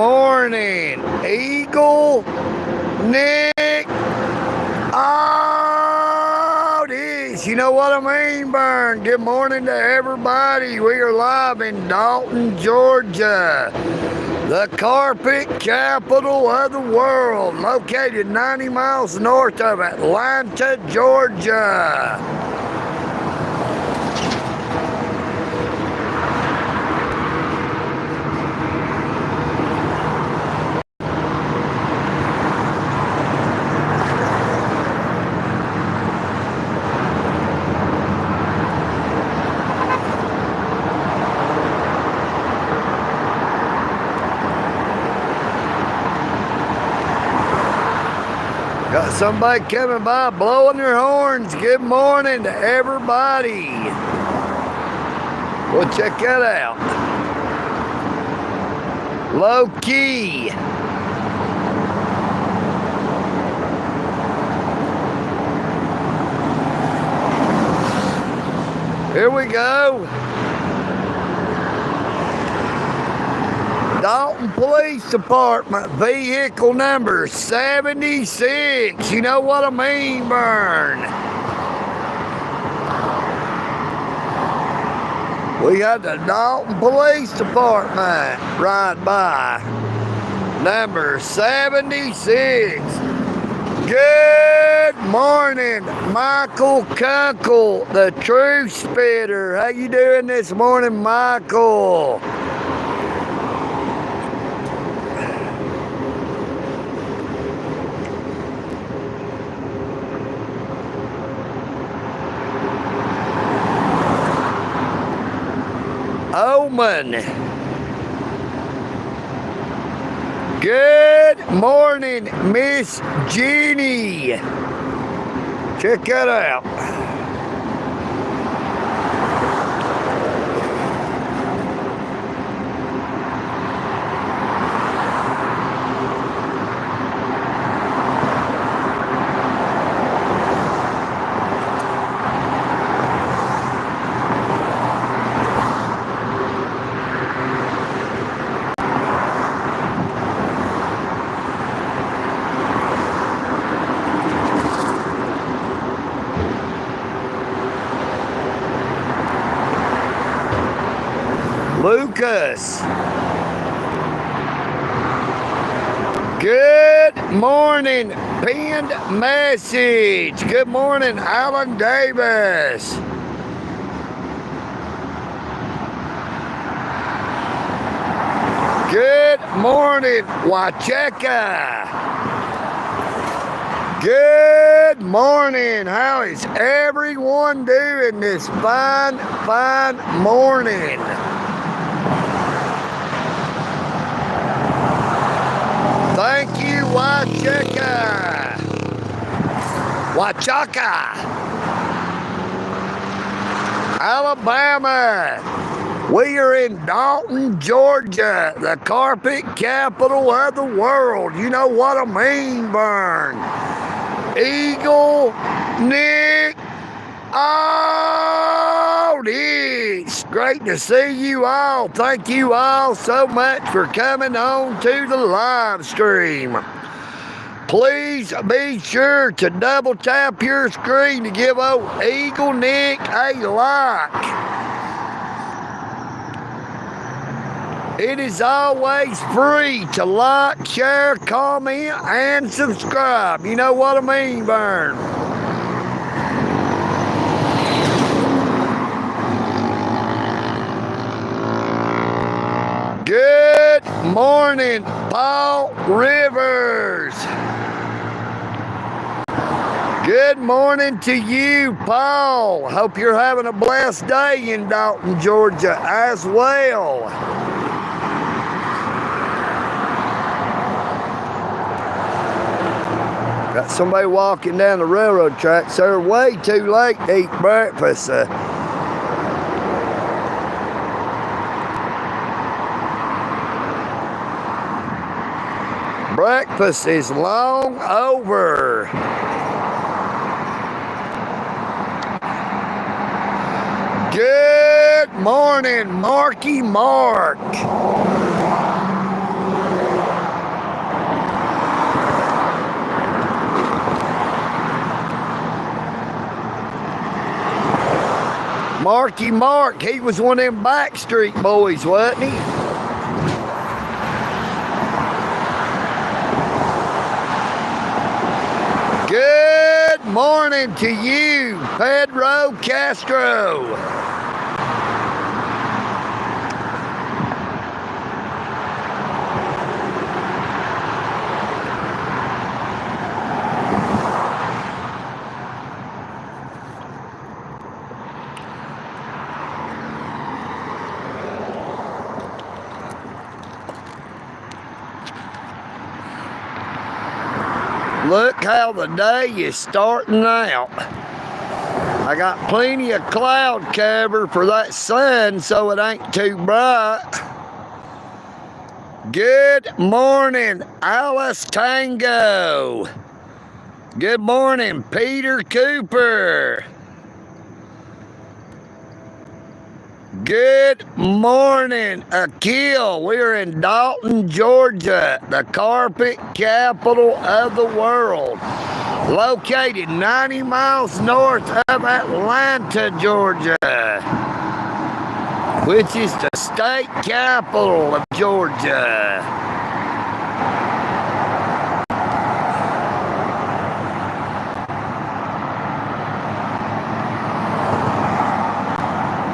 morning, Eagle, Nick. Oh, this, you know what I mean, Burn? Good morning to everybody. We are live in Dalton, Georgia, the carpet capital of the world, located 90 miles north of Atlanta, Georgia. Got somebody coming by blowing their horns. Good morning to everybody. We'll check that out. Low key. Here we go. Dalton Police Department, vehicle number 76. You know what I mean, Burn? We got the Dalton Police Department right by. Number 76. Good morning, Michael Kunkel, the truth spitter. How you doing this morning, Michael? Omen. Good morning, Miss Jeannie. Check that out. Lucas. Good morning, pinned message. Good morning, Alan Davis. Good morning, Wacheka. Good morning. How is everyone doing this fine morning? Thank you, Wachaka, Alabama. We are in Dalton, Georgia, the carpet capital of the world. You know what I mean, Burn? Eagle, Nick, oh, it's great to see you all. Thank you all so much for coming on to the live stream. Please be sure to double tap your screen to give old EagleNick a like. It is always free to like, share, comment, and subscribe. You know what I mean, Burn? Good morning, Paul Rivers. Good morning to you, Paul. Hope you're having a blessed day in Dalton, Georgia as well. Got somebody walking down the railroad tracks. They're way too late to eat breakfast. Breakfast is long over. Good morning, Marky Mark. Marky Mark, he was one of them Backstreet Boys, wasn't he? Good morning to you, Pedro Castro. Look how the day is starting out. I got plenty of cloud cover for that sun so it ain't too bright. Good morning, Alice Tango. Good morning, Peter Cooper. Good morning, Akil. We're in Dalton, Georgia, the carpet capital of the world. Located 90 miles north of Atlanta, Georgia, which is the state capital of Georgia.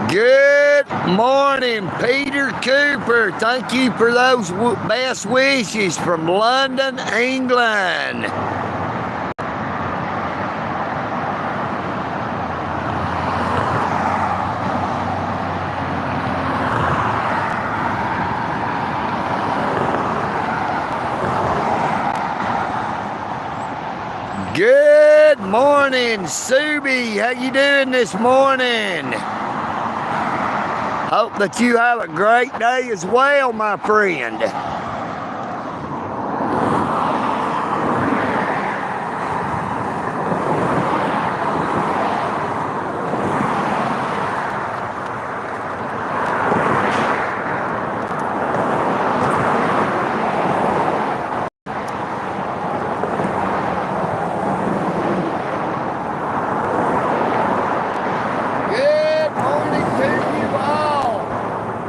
Good morning, Peter Cooper. Thank you for those best wishes from London, England. Good morning, Subi. How you doing this morning? Hope that you have a great day as well, my friend.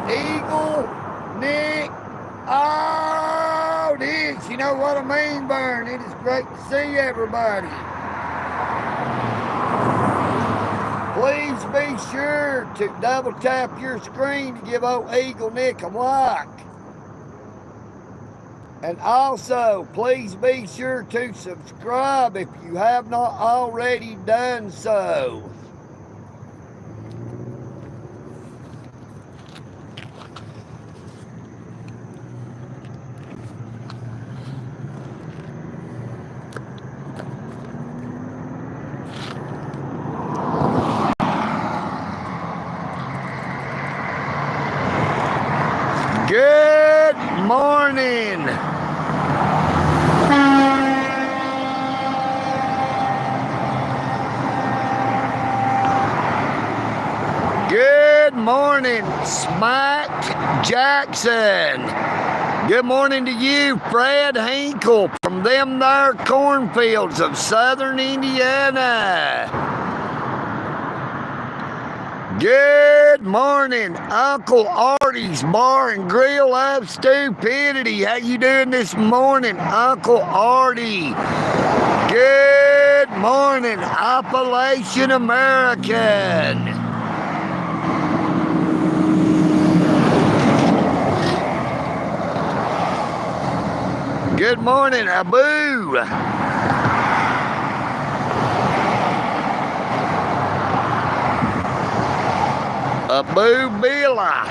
EagleNick. Oh, it is. You know what I mean, Burn? It is great to see everybody. Please be sure to double tap your screen to give old EagleNick a like. And also, please be sure to subscribe if you have not already done so. Good morning. Good morning, Smack Jackson. Good morning to you, Fred Hinkle, from them there cornfields of southern Indiana. Good morning, Uncle Artie's Bar and Grill of Stupidity. How you doing this morning, Uncle Artie? Good morning, Appalachian American. Good morning, Abu. Abu Bila.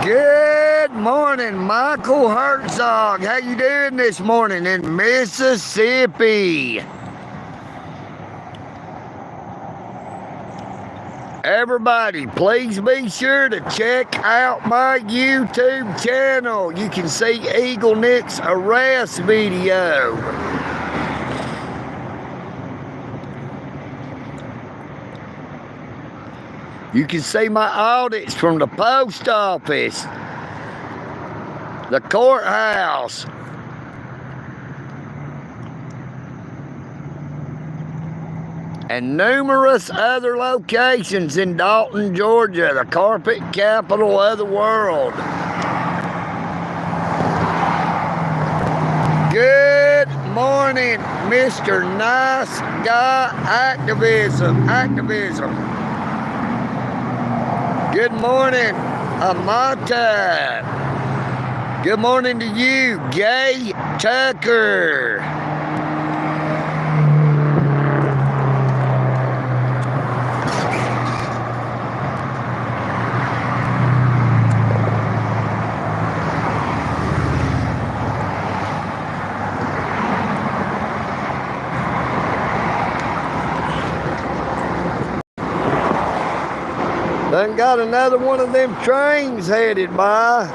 Good morning, Michael Herzog. How you doing this morning in Mississippi? Everybody, please be sure to check out my YouTube channel. You can see EagleNick's arrest video. You can see my audits from the post office. the courthouse, and numerous other locations in Dalton, Georgia, the carpet capital of the world. Good morning, Mr. Nice Guy Activism. Good morning, Amata. Good morning to you, Gay Tucker. Done got another one of them trains headed by.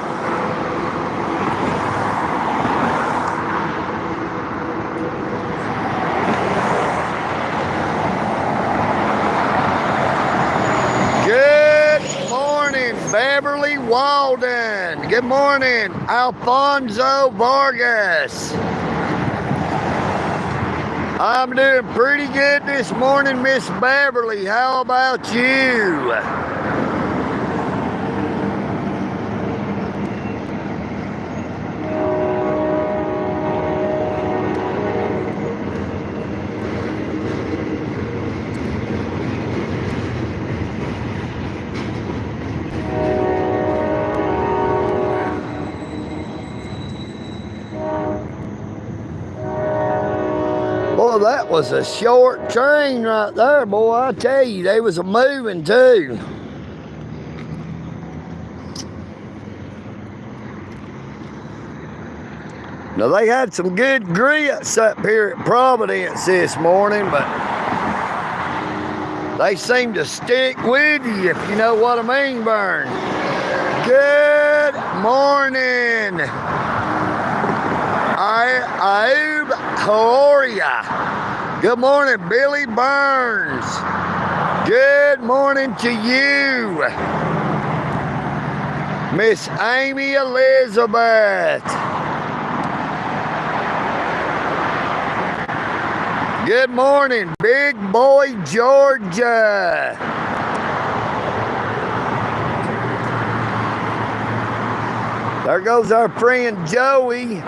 Good morning, Beverly Walden. Good morning, Alfonso Vargas. I'm doing pretty good this morning, Miss Beverly. How about you? Boy, that was a short train right there, boy. I tell you, they was moving too. Now, they had some good grits up here at Providence this morning, but they seem to stick with you, if you know what I mean, Vern. Good morning. Aub, how are ya? Good morning, Billy Burns. Good morning to you, Miss Amy Elizabeth. Good morning, Big Boy Georgia. There goes our friend Joey.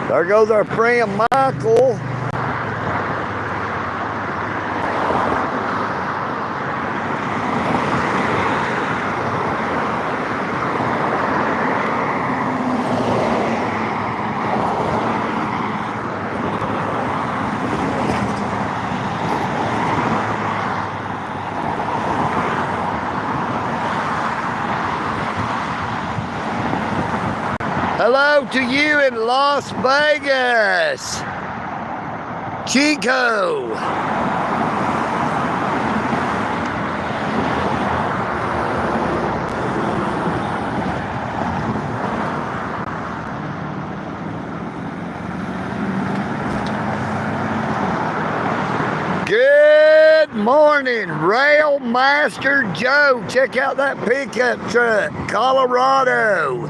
There goes our friend Michael. Hello to you in Las Vegas, Chico. Good morning, Rail Master Joe. Check out that pickup truck, Colorado.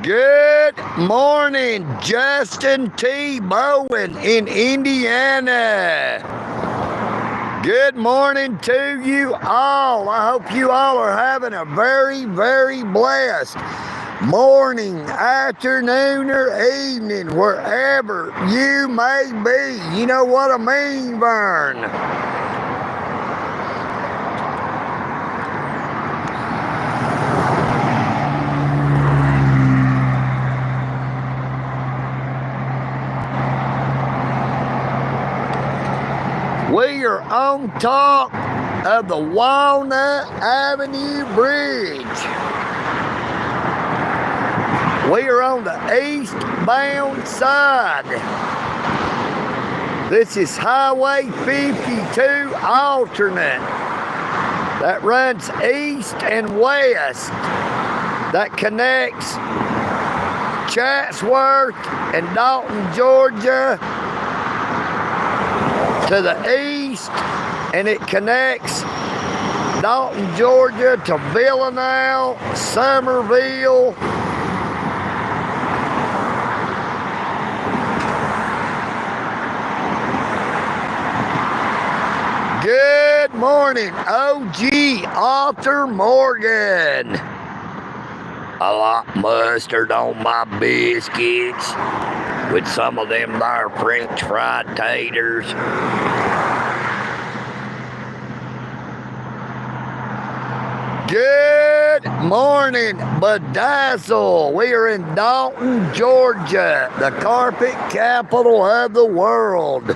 Good morning, Justin T. Bowen in Indiana. Good morning to you all. I hope you all are having a very, very blessed morning, afternoon, or evening, wherever you may be. You know what I mean, Vern? We are on top of the Walnut Avenue Bridge. We are on the eastbound side. This is Highway 52 alternate that runs east and west, that connects Chatsworth and Dalton, Georgia to the east, and it connects Dalton, Georgia to Villanelle, Summerville, good morning, OG Arthur Morgan. A lot mustard on my biscuits with some of them there French fried taters. Good morning, Bedazzle. We are in Dalton, Georgia, the carpet capital of the world.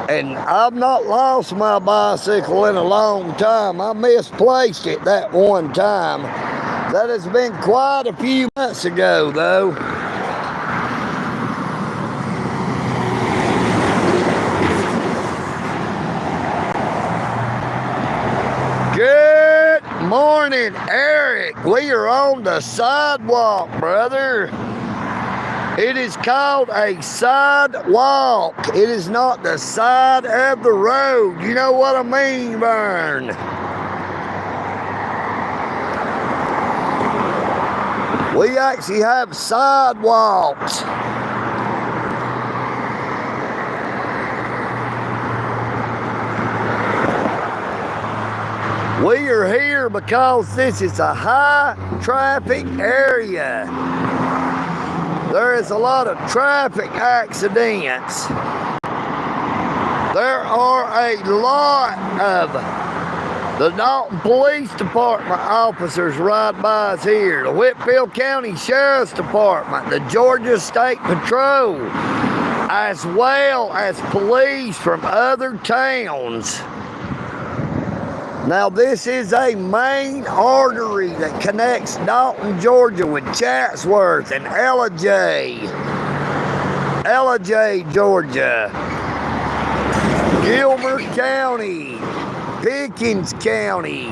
And I've not lost my bicycle in a long time. I misplaced it that one time. That has been quite a few months ago, though. Good morning, Eric. We are on the sidewalk, brother. It is called a sidewalk. It is not the side of the road. You know what I mean, Vern? We actually have sidewalks. We are here because this is a high traffic area. There is a lot of traffic accidents. There are a lot of the Dalton Police Department officers ride by us here. The Whitfield County Sheriff's Department, the Georgia State Patrol, as well as police from other towns. Now, this is a main artery that connects Dalton, Georgia with Chatsworth and Ellijay, Georgia, Gilbert County, Pickens County.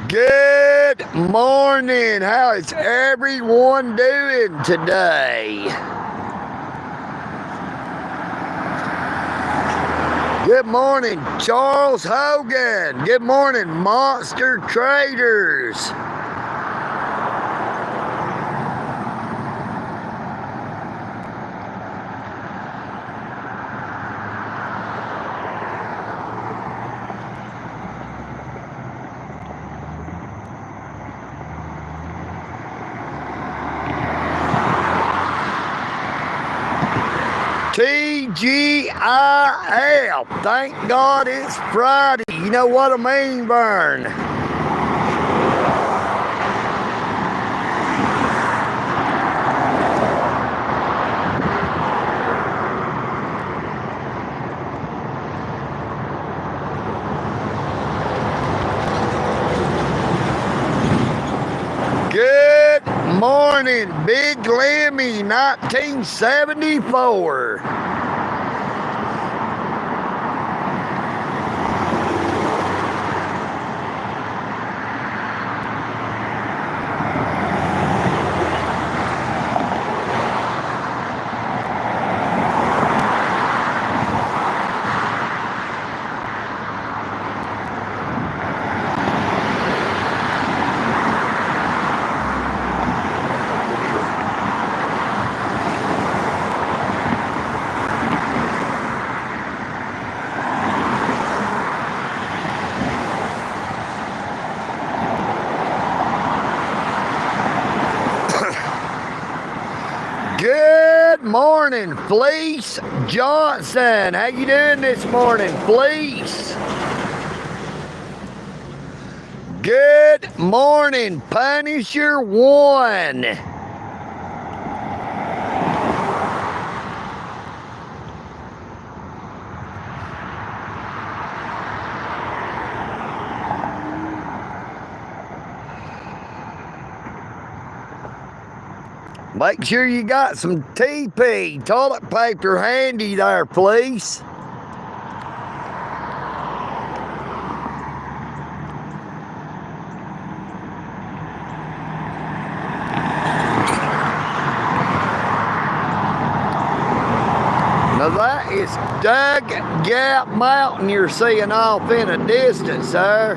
Good morning. How is everyone doing today? Good morning, Charles Hogan. Good morning, Monster Traders. TGIF. Thank God it's Friday. You know what I mean, Vern? Good morning, Big Lemmy, 1974. Good morning, Fleece Johnson. How you doing this morning, Fleece? Good morning, Punisher 1. Make sure you got some TP, toilet paper handy there, please. Now that is Dug Gap Mountain you're seeing off in the distance there.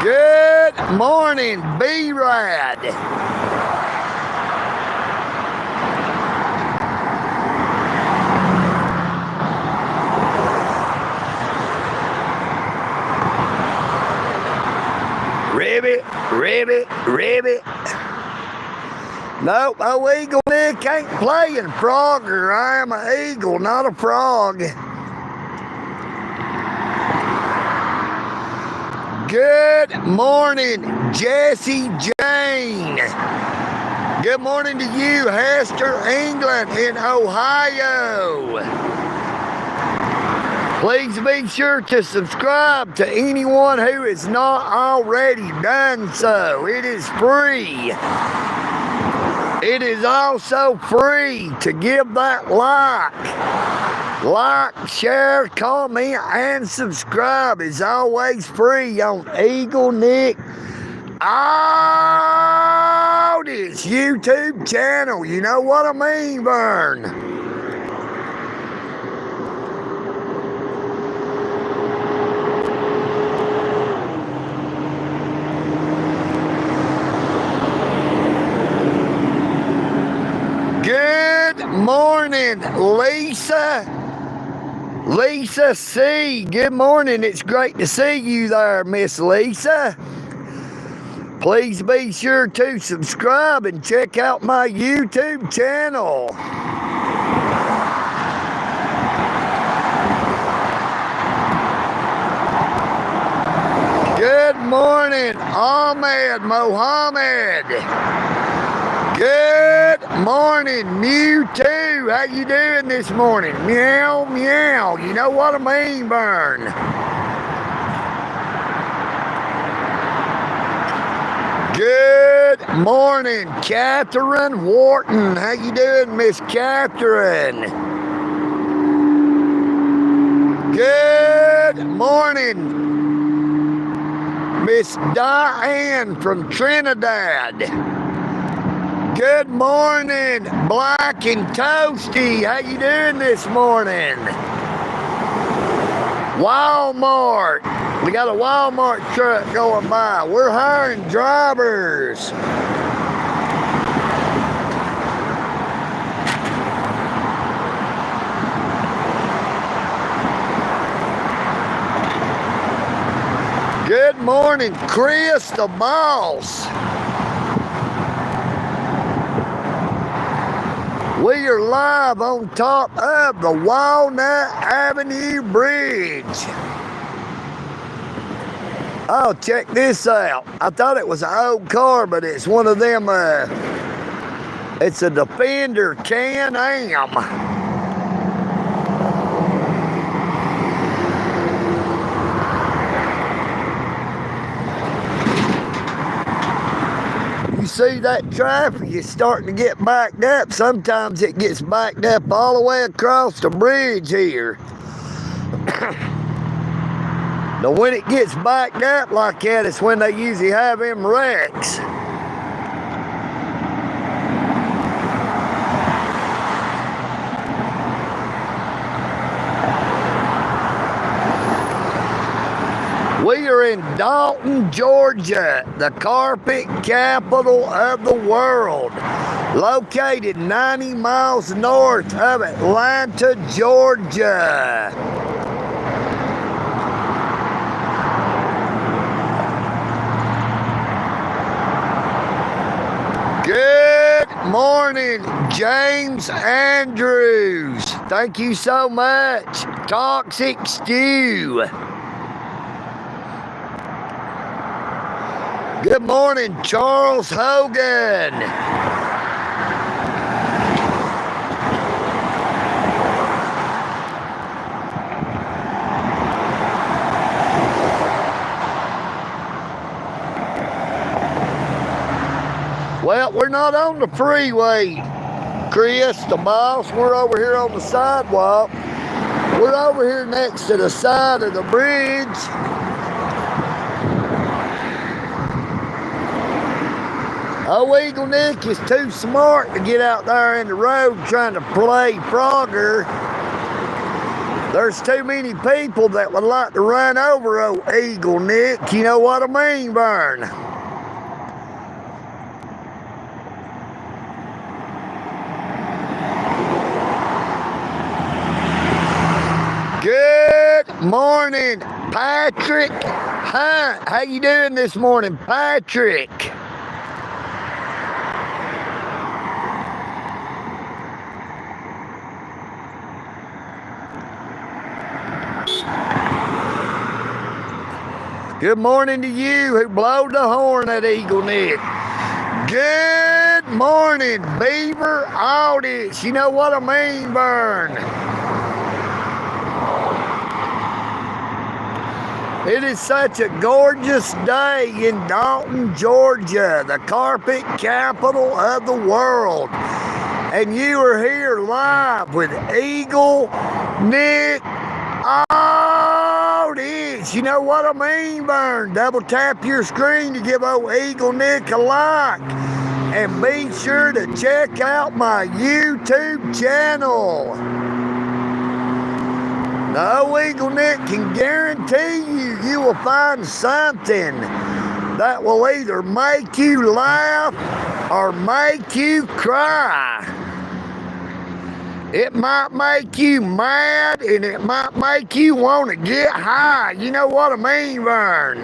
Good morning, B-Rad. Ribbit. Nope, oh, EagleNick ain't playing Frogger. I am an eagle, not a frog. Good morning, Jesse Jane. Good morning to you, Hester England in Ohio. Please be sure to subscribe to anyone who has not already done so. It is free. It is also free to give that like, share, comment, and subscribe is always free on EagleNick. Oh, this YouTube channel. You know what I mean, Vern? Good morning, Lisa C. Good morning. It's great to see you there, Miss Lisa. Please be sure to subscribe and check out my YouTube channel. Good morning, Ahmed Mohammed. Good morning, Mewtwo. How you doing this morning? Meow, meow. You know what I mean, Vern? Good morning, Catherine Wharton. How you doing, Miss Catherine? Good morning, Miss Diane from Trinidad. Good morning, Black and Toasty. How you doing this morning? Walmart. We got a Walmart truck going by. We're hiring drivers. Good morning, Chris the Boss. We are live on top of the Walnut Avenue Bridge. Oh, check this out. I thought it was an old car, but it's one of them, it's a Defender Can-Am. You see that traffic is starting to get backed up. Sometimes it gets backed up all the way across the bridge here. Now when it gets backed up like that, it's when they usually have them wrecks. We are in Dalton, Georgia, the carpet capital of the world, located 90 miles north of Atlanta, Georgia. Good morning, James Andrews. Thank you so much. Toxic Stew. Good morning, Charles Hogan. Well, we're not on the freeway, Chris, the boss. We're over here on the sidewalk. We're over here next to the side of the bridge. Oh, EagleNick is too smart to get out there in the road trying to play Frogger. There's too many people that would like to run over old EagleNick. You know what I mean, Vern? Good morning, Patrick Hunt. How you doing this morning, Patrick? Good morning to you who blowed the horn at EagleNick. Good morning, Beaver Audience. You know what I mean, Vern? It is such a gorgeous day in Dalton, Georgia, the carpet capital of the world. And you are here live with EagleNick Audience. You know what I mean, Vern? Double tap your screen to give old EagleNick a like. And be sure to check out my YouTube channel. No, EagleNick can guarantee you will find something that will either make you laugh or make you cry. It might make you mad and it might make you want to get high. You know what I mean, Vern?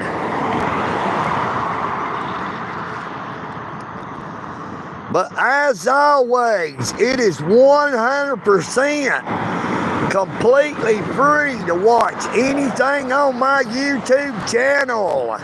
But as always, it is 100% completely free to watch anything on my YouTube channel.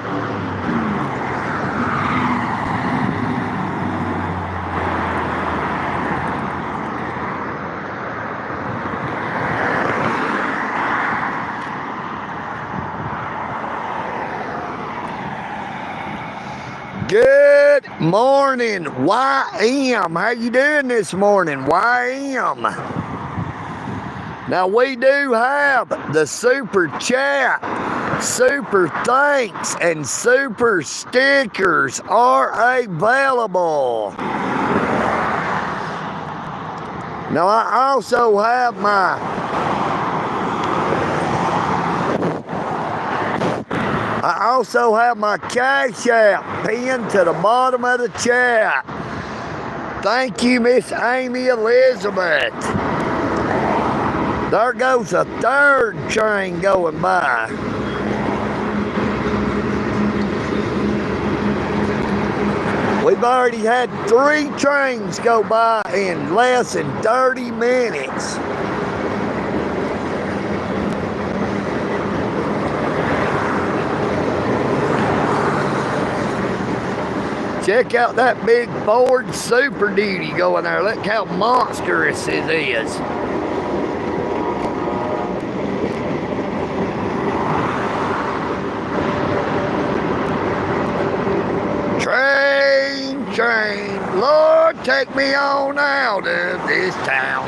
Good morning, YM. How you doing this morning, YM? Now, we do have the super chat, super thanks, and super stickers are available. Now, I also have my Cash App pinned to the bottom of the chat. Thank you, Miss Amy Elizabeth. There goes a third train going by. We've already had 3 trains go by in less than 30 minutes. Check out that big Ford Super Duty going there. Look how monstrous it is. Train, Lord, take me on out of this town.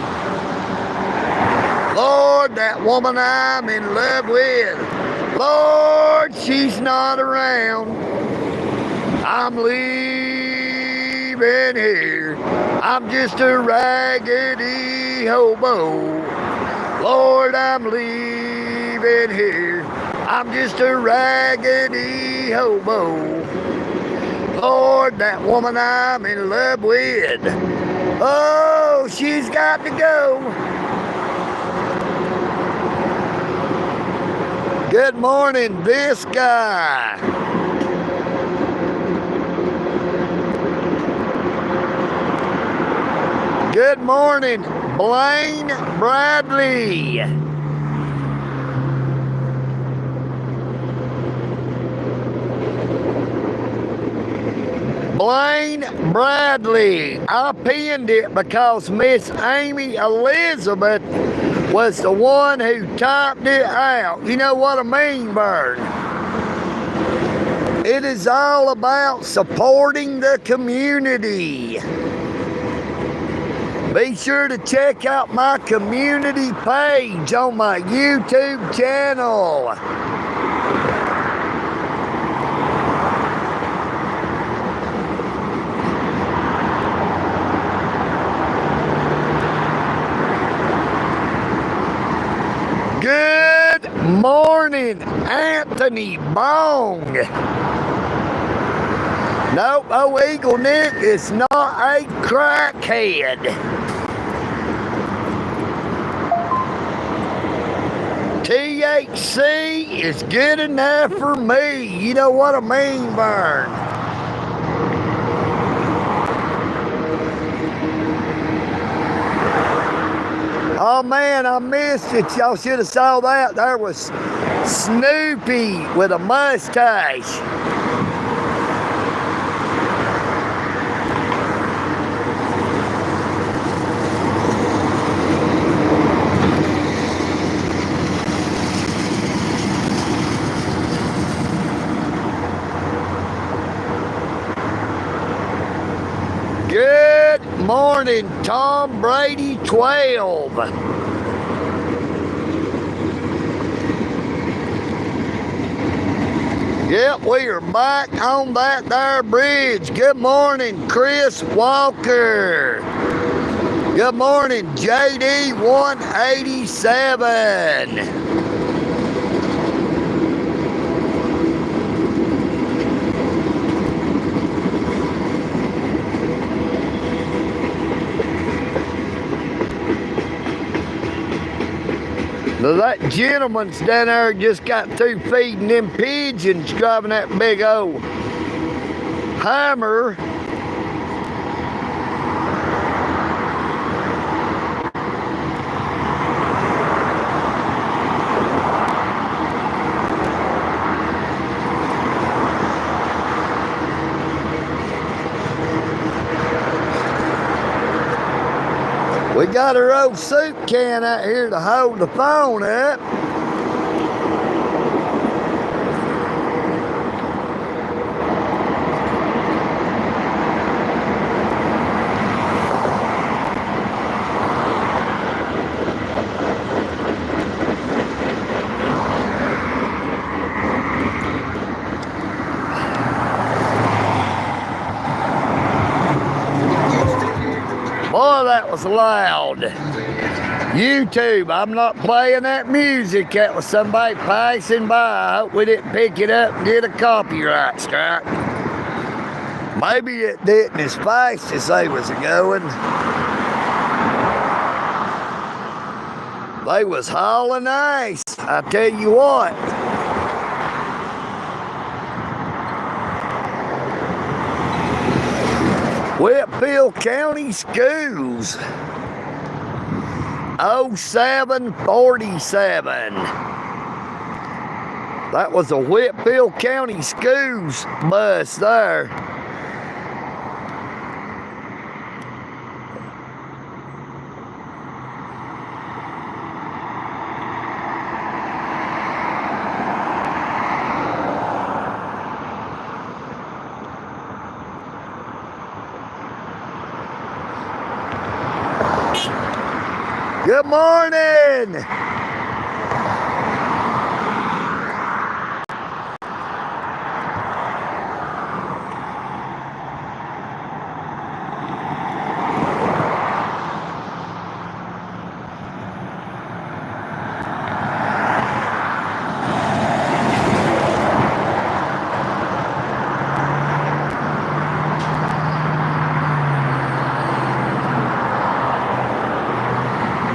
Lord, that woman I'm in love with, Lord, she's not around. I'm leaving here. I'm just a raggedy hobo. Lord, I'm leaving here. I'm just a raggedy hobo. Lord, that woman I'm in love with, oh, she's got to go. Good morning, this guy. Good morning, Blaine Bradley. Blaine Bradley. I pinned it because Miss Amy Elizabeth was the one who typed it out. You know what I mean, Bird? It is all about supporting the community. Be sure to check out my community page on my YouTube channel. Good morning, Anthony Bong. Nope, oh, EagleNick is not a crackhead. THC is good enough for me. You know what I mean, Vern? Oh man, I missed it. Y'all should have saw that. There was Snoopy with a mustache. Good morning, Tom Brady 12. Yep, we are back on that there bridge. Good morning, Chris Walker. Good morning, JD 187. Now that gentleman's down there just got through feeding them pigeons, driving that big old Hummer. We got our old soup can out here to hold the phone up. Boy, that was loud. YouTube, I'm not playing that music. That was somebody passing by. I hope we didn't pick it up and get a copyright strike. Maybe it didn't as fast as they was going. They was hauling ice, I tell you what. Whitfield County Schools, 0747. That was a Whitfield County Schools bus there. Good morning.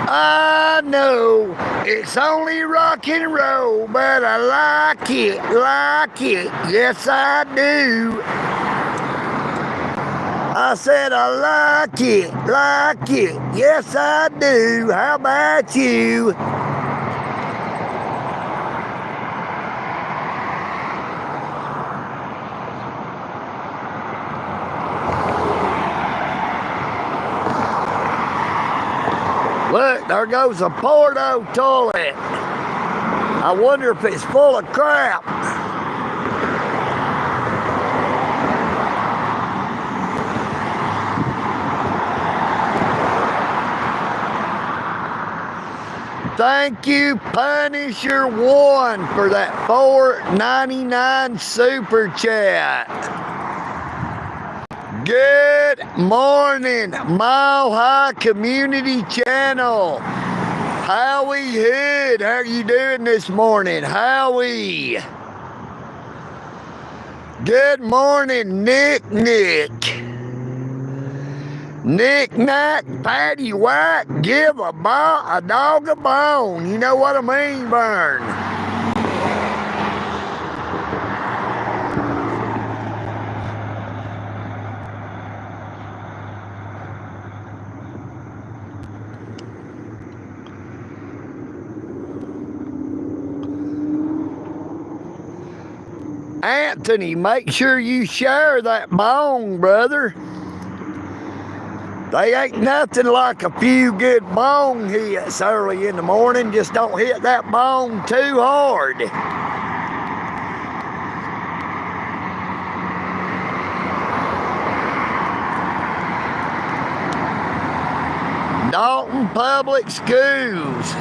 I know it's only rock and roll, but I like it, yes I do. I said I like it, yes I do. How about you? Look, there goes a Porto toilet. I wonder if it's full of crap. Thank you, Punisher1, for that $4.99 super chat. Good morning, Mile High Community Channel. Howie Hood, how are you doing this morning? Howie. Good morning, Nick. Nick Nack, Patty White, give a dog a bone. You know what I mean, Vern? Anthony, make sure you share that bone, brother. They ain't nothing like a few good bone hits early in the morning. Just don't hit that bone too hard. Dalton Public Schools.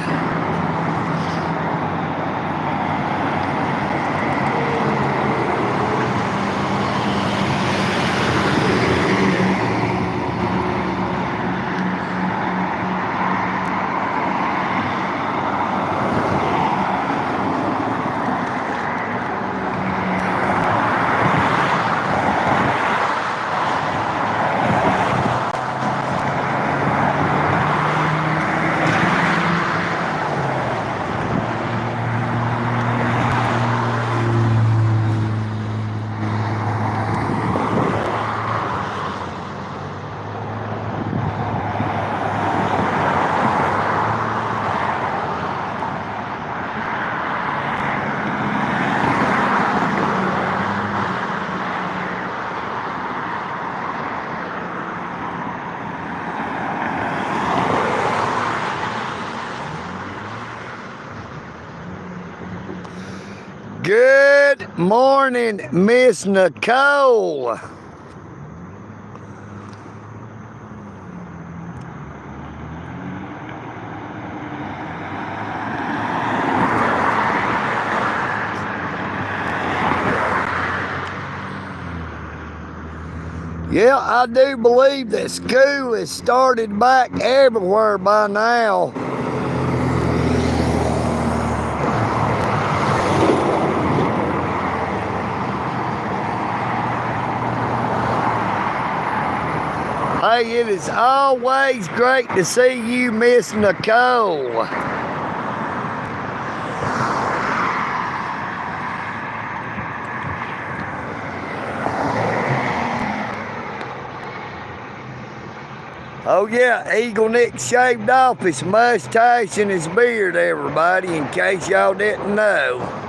Good morning, Miss Nicole. Yeah, I do believe that school has started back everywhere by now. Hey, it is always great to see you, Miss Nicole. Oh yeah, EagleNick shaved off his mustache and his beard, everybody, in case y'all didn't know.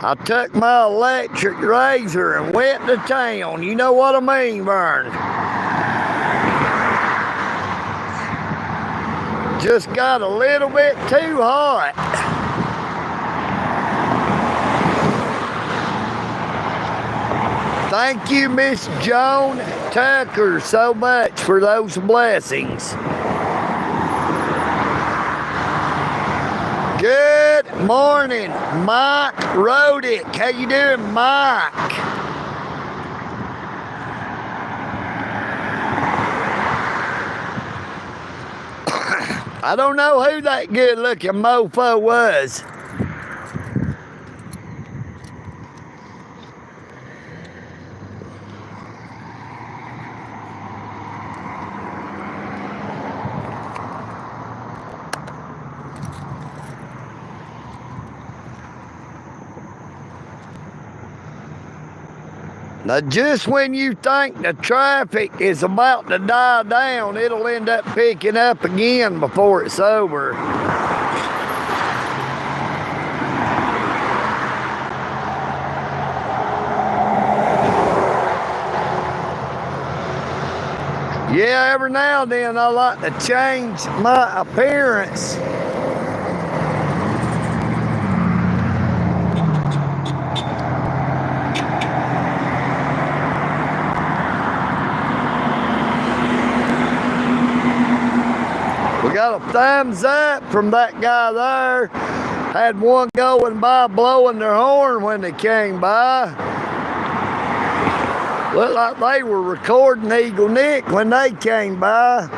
I took my electric razor and went to town. You know what I mean, Vern? Just got a little bit too hot. Thank you, Miss Joan Tucker, so much for those blessings. Good morning, Mike Rodick. How you doing, Mike? I don't know who that good-looking mofo was. Now, just when you think the traffic is about to die down, it'll end up picking up again before it's over. Yeah, every now and then I like to change my appearance. Got a thumbs up from that guy there. Had one going by blowing their horn when they came by. Looked like they were recording EagleNick when they came by.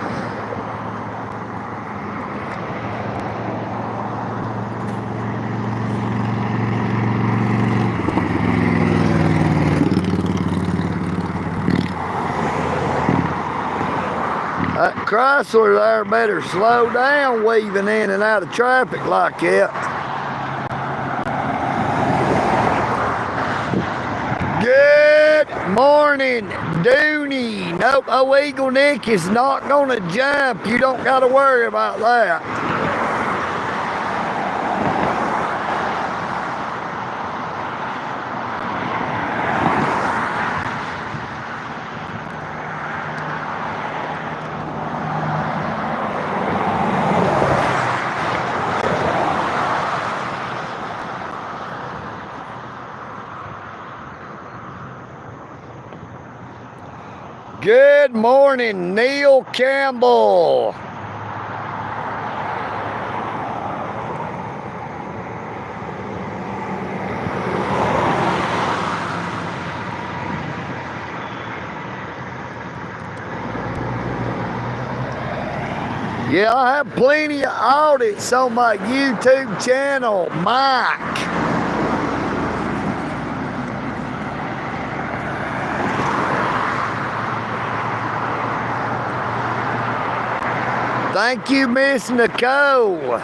That Chrysler there better slow down weaving in and out of traffic like that. Good morning, Dooney. Nope, EagleNick is not gonna jump. You don't gotta worry about that. Good morning, Neil Campbell. Yeah, I have plenty of audits on my YouTube channel, Mike. Thank you, Miss Nicole.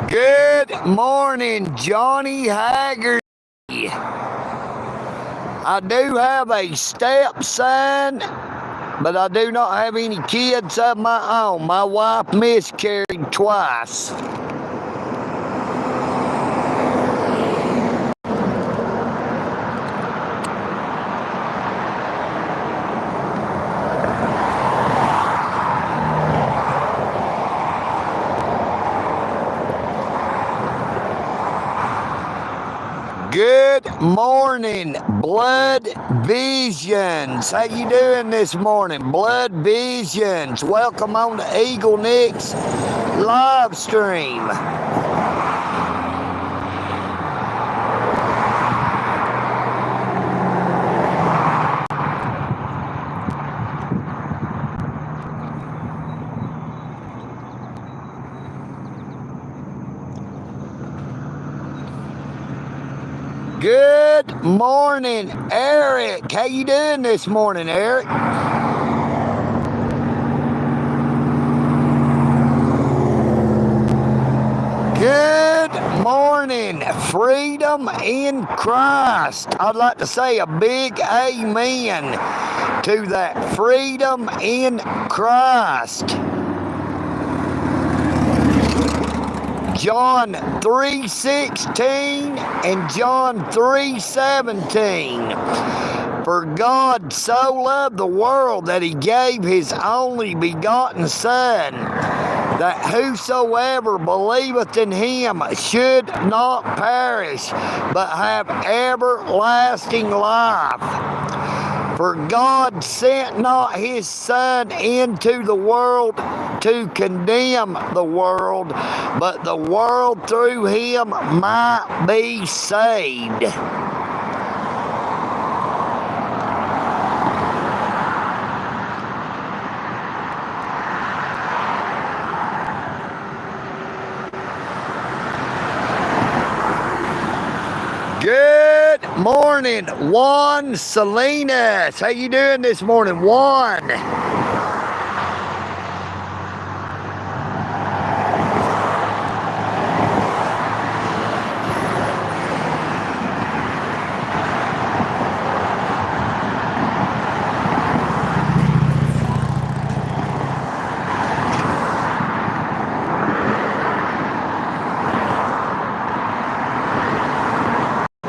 Good morning, Johnny Haggerty. I do have a stepson, but I do not have any kids of my own. My wife miscarried twice. Good morning, Blood Visions. How you doing this morning, Blood Visions? Welcome on to EagleNick's live stream. Good morning, Eric. How you doing this morning, Eric? Good morning, freedom in Christ. I'd like to say a big amen to that freedom in Christ. John 3:16 and John 3:17. For God so loved the world that he gave his only begotten Son, that whosoever believeth in him should not perish, but have everlasting life. For God sent not his Son into the world to condemn the world, but the world through him might be saved. Good morning, Juan Salinas. How you doing this morning, Juan?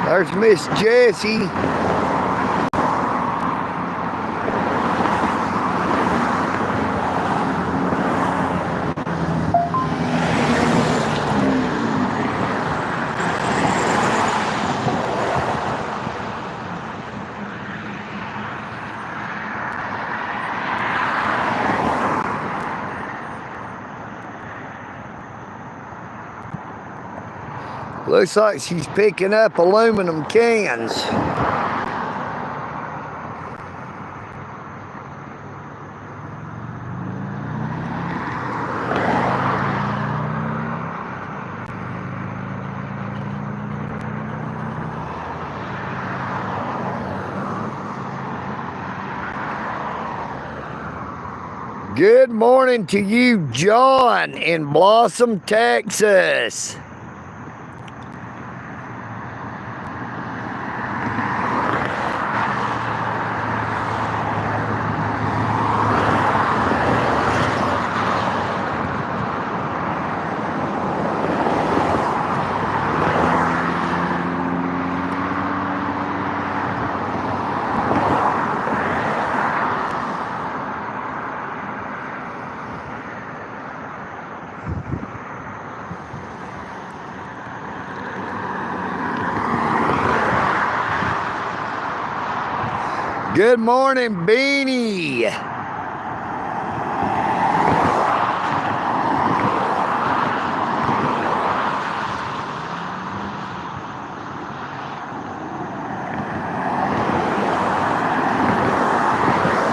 There's Miss Jessie. Looks like she's picking up aluminum cans. Good morning to you, John, in Blossom, Texas. Good morning, Beanie.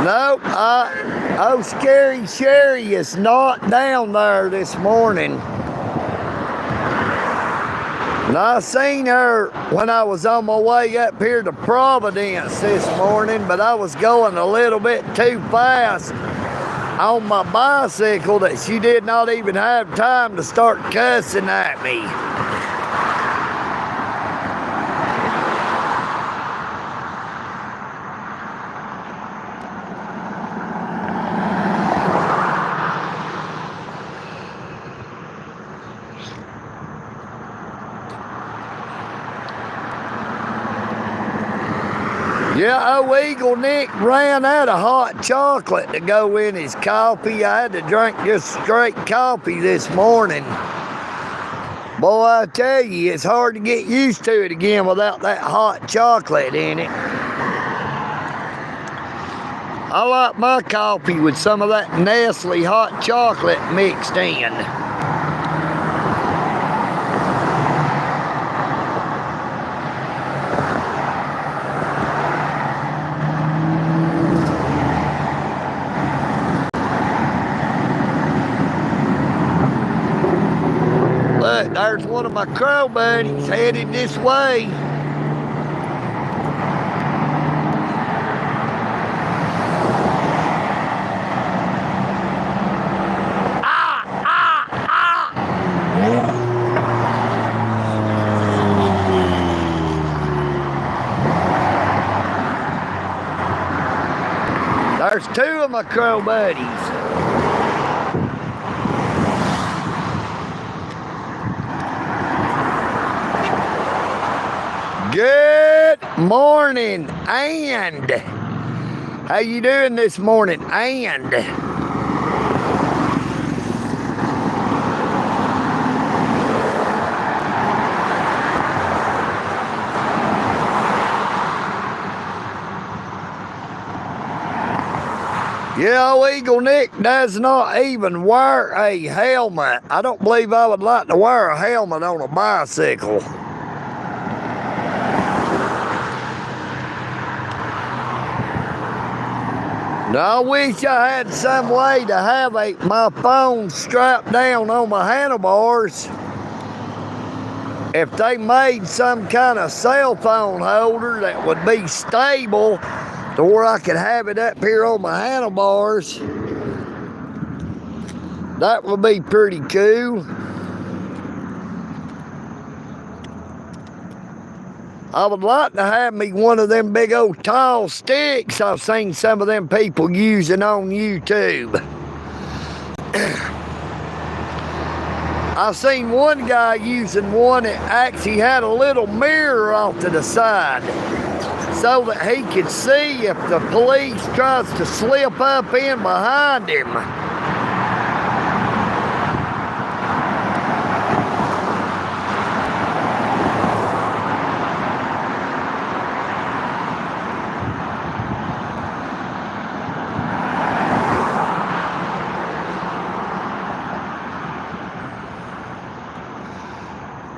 Nope, oh, Scary Sherry is not down there this morning. And I seen her when I was on my way up here to Providence this morning, but I was going a little bit too fast on my bicycle that she did not even have time to start cussing at me. Yeah, old EagleNick ran out of hot chocolate to go in his coffee. I had to drink just straight coffee this morning. Boy, I tell you, it's hard to get used to it again without that hot chocolate in it. I like my coffee with some of that Nestle hot chocolate mixed in. Look, there's one of my crow buddies headed this way. There's two of my crow buddies. Good morning, and how you doing this morning, and yeah, old EagleNick does not even wear a helmet. I don't believe I would like to wear a helmet on a bicycle. Now, I wish I had some way to have my phone strapped down on my handlebars. If they made some kind of cell phone holder that would be stable to where I could have it up here on my handlebars, that would be pretty cool. I would like to have me one of them big old tall sticks I've seen some of them people using on YouTube. I've seen one guy using one that actually had a little mirror off to the side so that he could see if the police tries to slip up in behind him.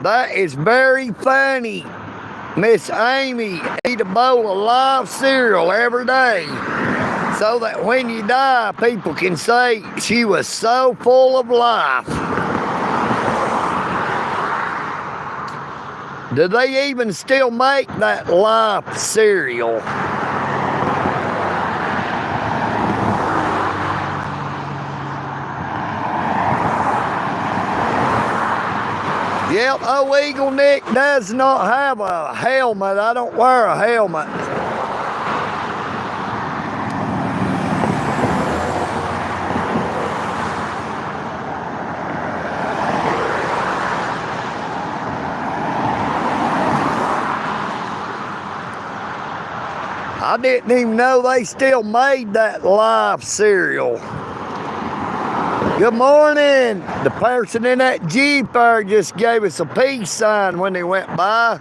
That is very funny. Miss Amy eat a bowl of live cereal every day so that when you die, people can say she was so full of life. Do they even still make that live cereal? Yep, oh, EagleNick does not have a helmet. I don't wear a helmet. I didn't even know they still made that live cereal. Good morning. The person in that Jeep there just gave us a peace sign when they went by.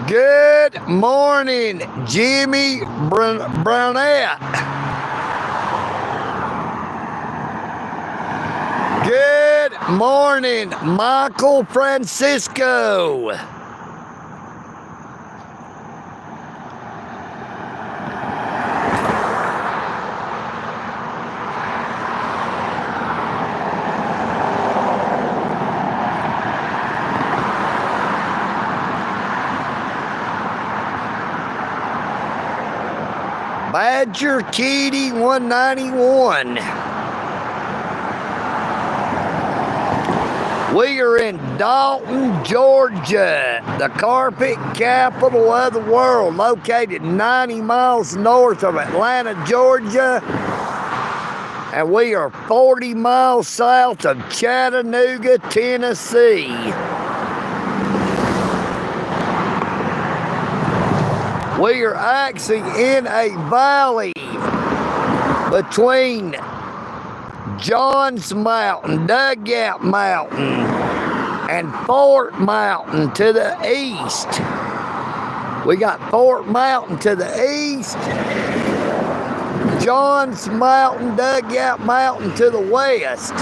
Good morning, Jimmy Brownette. Good morning, Michael Francisco. Badger Kitty 191. We are in Dalton, Georgia, the carpet capital of the world, located 90 miles north of Atlanta, Georgia, and we are 40 miles south of Chattanooga, Tennessee. We are actually in a valley between Johns Mountain, Dugout Mountain, and Fort Mountain to the east. We got Fort Mountain to the east, Johns Mountain, Dugout Mountain to the west.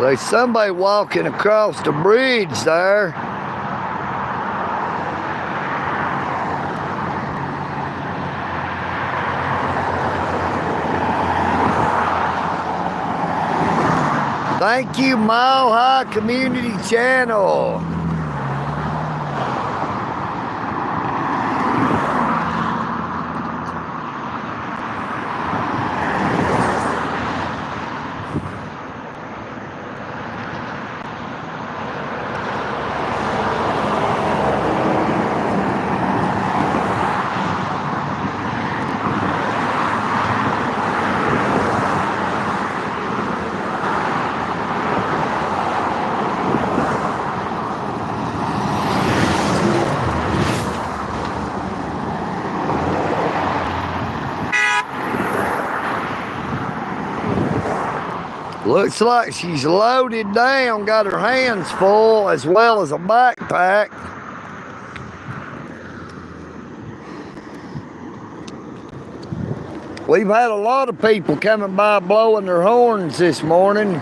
There's somebody walking across the bridge there. Thank you, Mile High Community Channel. Looks like she's loaded down, got her hands full as well as a backpack. We've had a lot of people coming by blowing their horns this morning.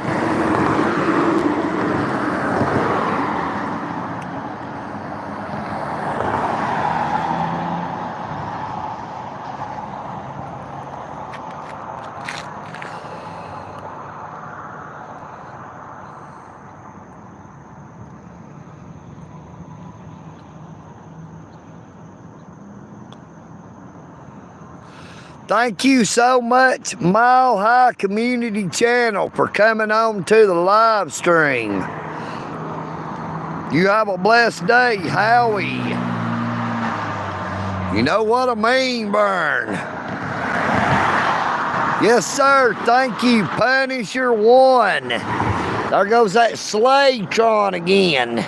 Thank you so much, Mile High Community Channel, for coming on to the live stream. You have a blessed day, Howie. You know what I mean, Burn? Yes, sir. Thank you, Punisher 1. There goes that Slaytron again.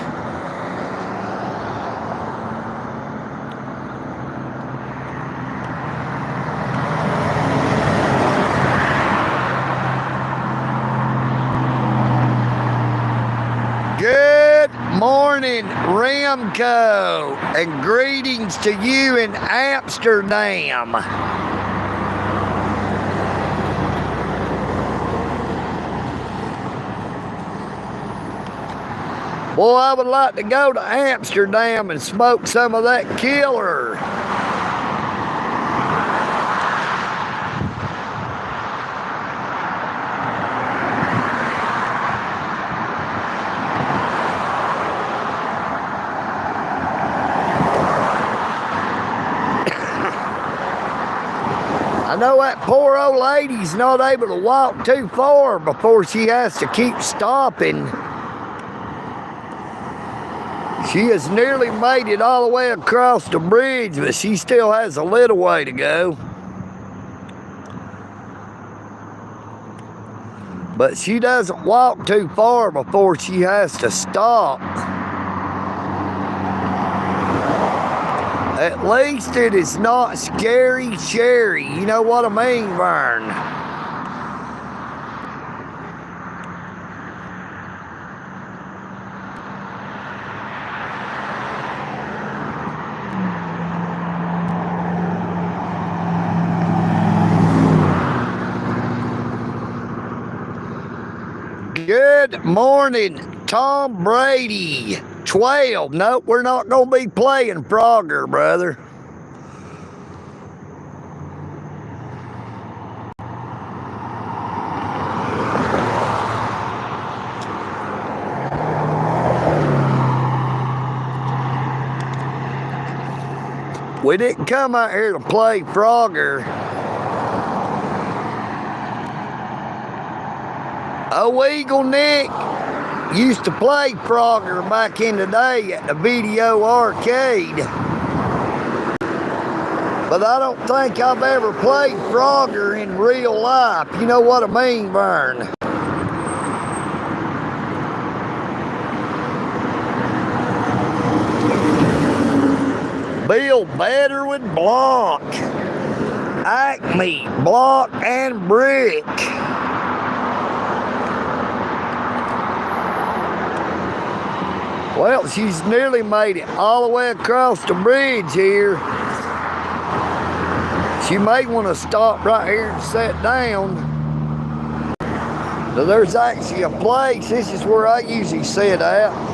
Good morning, Ramco, and greetings to you in Amsterdam. Boy, I would like to go to Amsterdam and smoke some of that killer. I know that poor old lady's not able to walk too far before she has to keep stopping. She has nearly made it all the way across the bridge, but she still has a little way to go. But she doesn't walk too far before she has to stop. At least it is not scary Sherry. You know what I mean, Vern? Good morning, Tom Brady. 12. Nope, we're not going to be playing Frogger, brother. We didn't come out here to play Frogger. Oh, EagleNick used to play Frogger back in the day at the video arcade. But I don't think I've ever played Frogger in real life. You know what I mean, Vern? Build better with block. Acme, block, and brick. Well, she's nearly made it all the way across the bridge here. She may want to stop right here and sit down. So there's actually a place. This is where I usually sit at.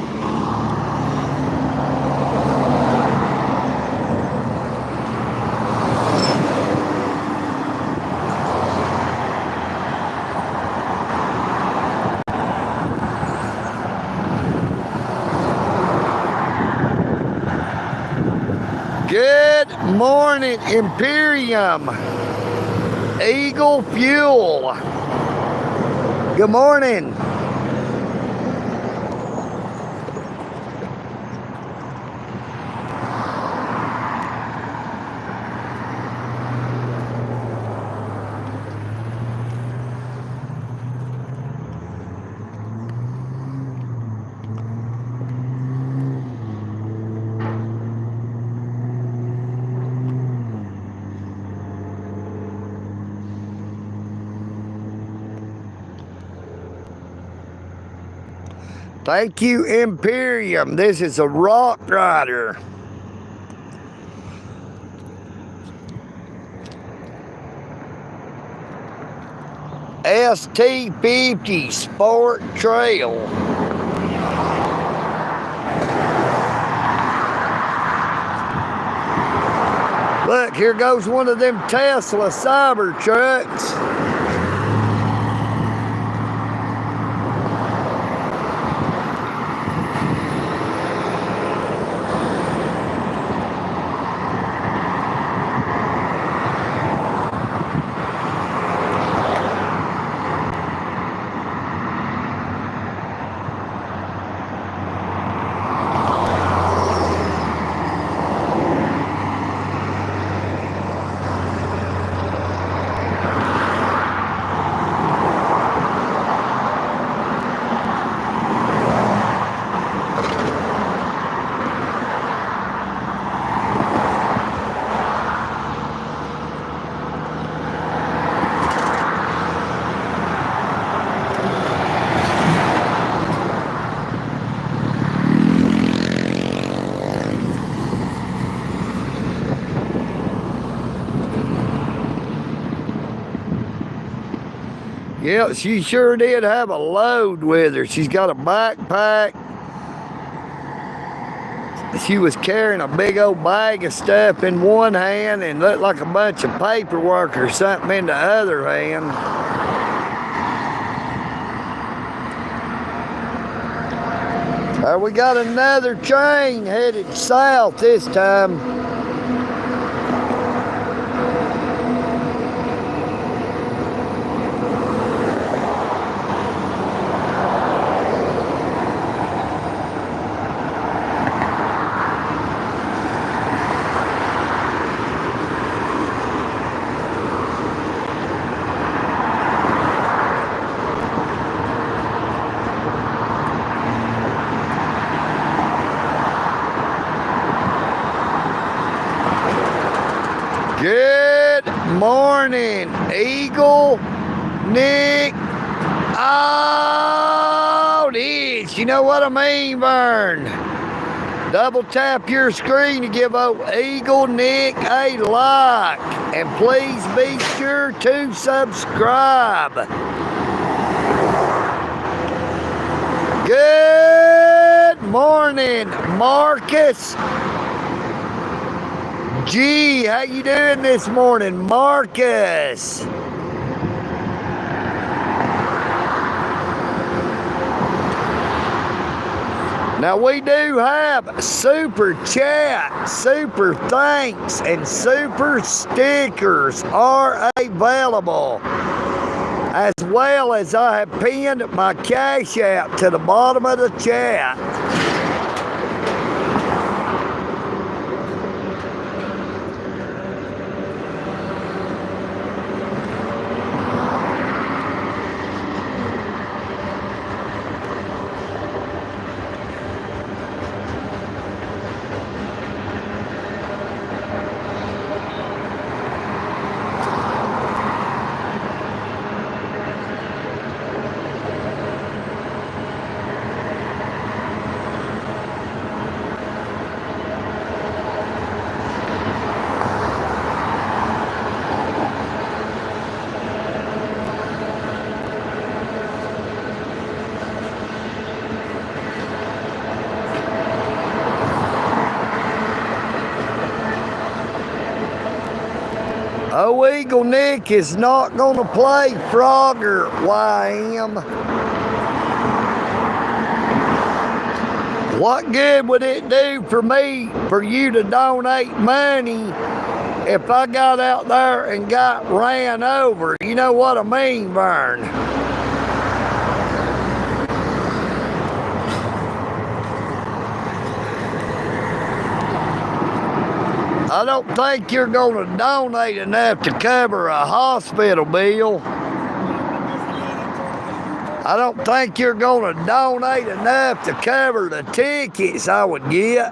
Good morning, Imperium. Eagle Fuel. Good morning. Thank you, Imperium. This is a Rock Rider. ST50 Sport Trail. Look, here goes one of them Tesla Cyber trucks. Yeah, she sure did have a load with her. She's got a backpack. She was carrying a big old bag of stuff in one hand and looked like a bunch of paperwork or something in the other hand. We got another train headed south this time. Good morning, EagleNick. Oh, this, you know what I mean, Vern? Double tap your screen to give old EagleNick a like. And please be sure to subscribe. Good morning, Marcus. Gee, how you doing this morning, Marcus? Now we do have super chat, super thanks, and super stickers are available. As well as I have pinned my Cash App to the bottom of the chat. Oh, EagleNick is not going to play Frogger, YM. What good would it do for me for you to donate money if I got out there and got ran over? You know what I mean, Vern? I don't think you're going to donate enough to cover a hospital bill. I don't think you're going to donate enough to cover the tickets I would get.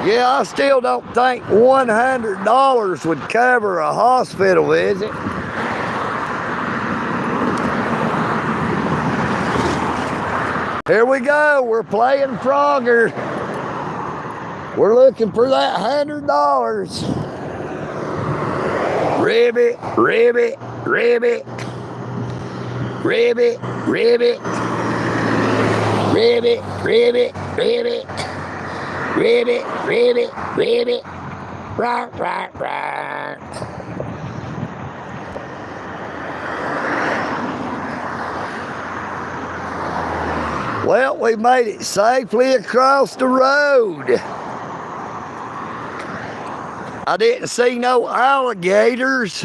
Yeah, I still don't think $100 would cover a hospital visit. Here we go, we're playing Frogger. We're looking for that $100. Ribbit, ribbit, ribbit. Ribbit, ribbit. Ribbit, ribbit, ribbit. Ribbit, ribbit, ribbit. Rock, rock, rock. Well, we made it safely across the road. I didn't see no alligators.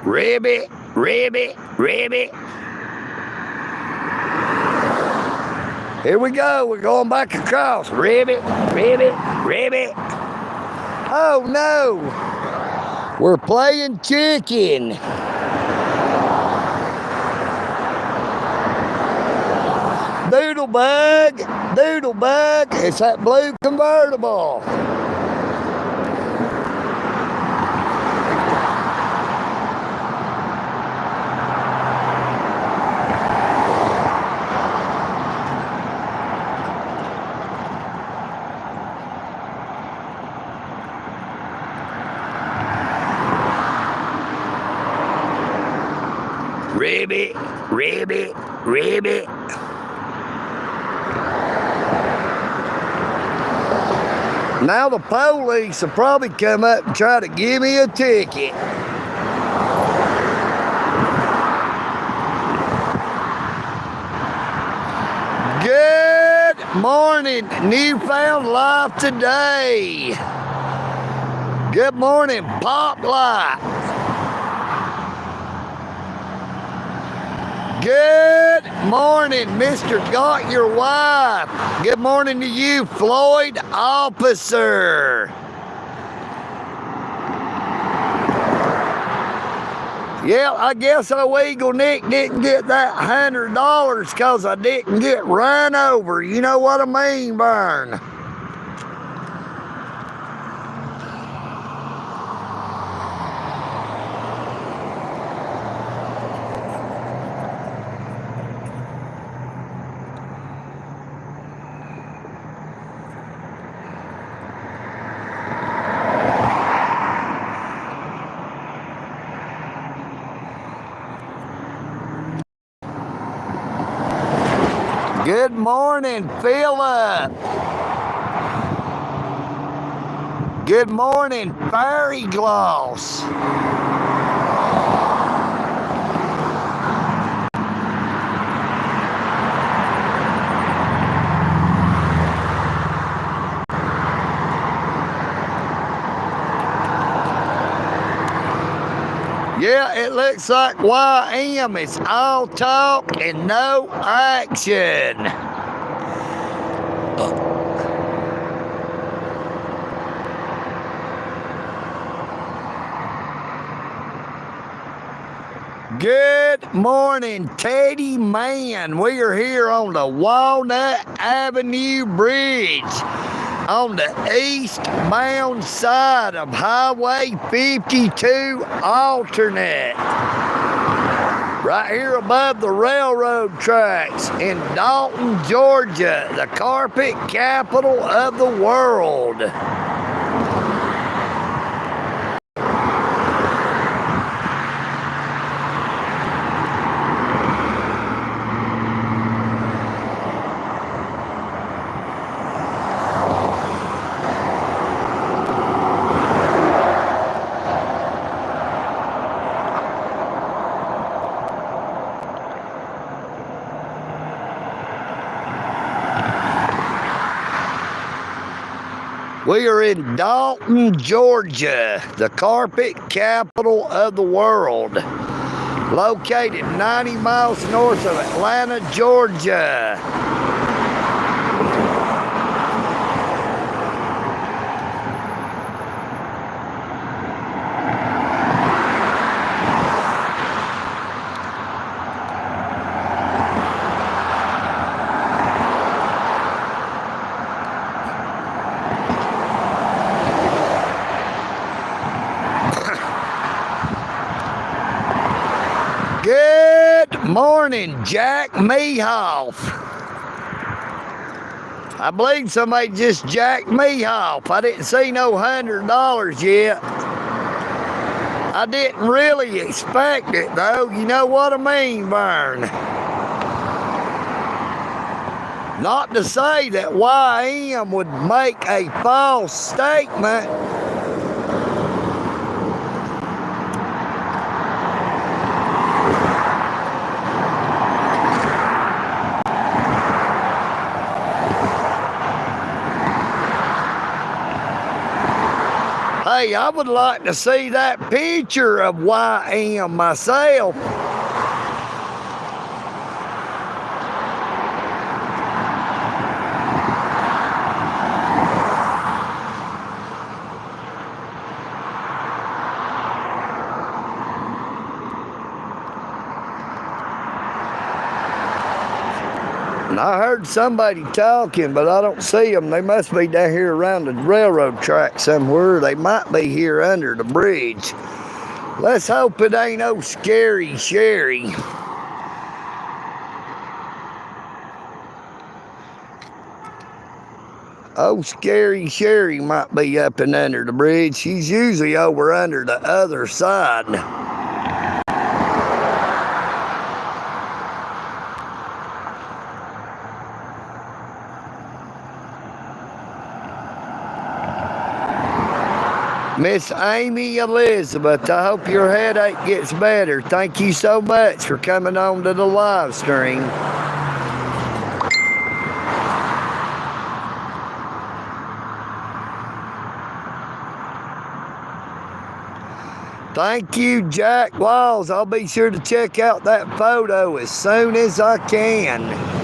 Ribbit, ribbit, ribbit. Here we go, we're going back across. Ribbit, ribbit, ribbit. Oh no, we're playing chicken. Doodlebug, Doodlebug, it's that blue convertible. Ribbit, ribbit, ribbit. Now the police will probably come up and try to give me a ticket. Good morning, Newfound Life Today. Good morning, Pop Light. Good morning, Mr. Got Your Wife. Good morning to you, Floyd Officer. Yeah, I guess old EagleNick didn't get that $100 because I didn't get run over. You know what I mean, Burn? Good morning, Philip. Good morning, Fairy Gloss. Yeah, it looks like YM is all talk and no action. Good morning, Teddy Man. We are here on the Walnut Avenue Bridge on the eastbound side of Highway 52 alternate. Right here above the railroad tracks in Dalton, Georgia, the carpet capital of the world. We are in Dalton, Georgia, the carpet capital of the world, located 90 miles north of Atlanta, Georgia. Good morning, Jack Mehoff. I believe somebody just jacked me off. I didn't see no $100 yet. I didn't really expect it, though. You know what I mean, Vern? Not to say that YM would make a false statement. Hey, I would like to see that picture of YM myself. And I heard somebody talking, but I don't see them. They must be down here around the railroad track somewhere. They might be here under the bridge. Let's hope it ain't no Scary Sherry. Oh, Scary Sherry might be up and under the bridge. She's usually over under the other side. Miss Amy Elizabeth, I hope your headache gets better. Thank you so much for coming on to the live stream. Thank you, Jack Walls. I'll be sure to check out that photo as soon as I can.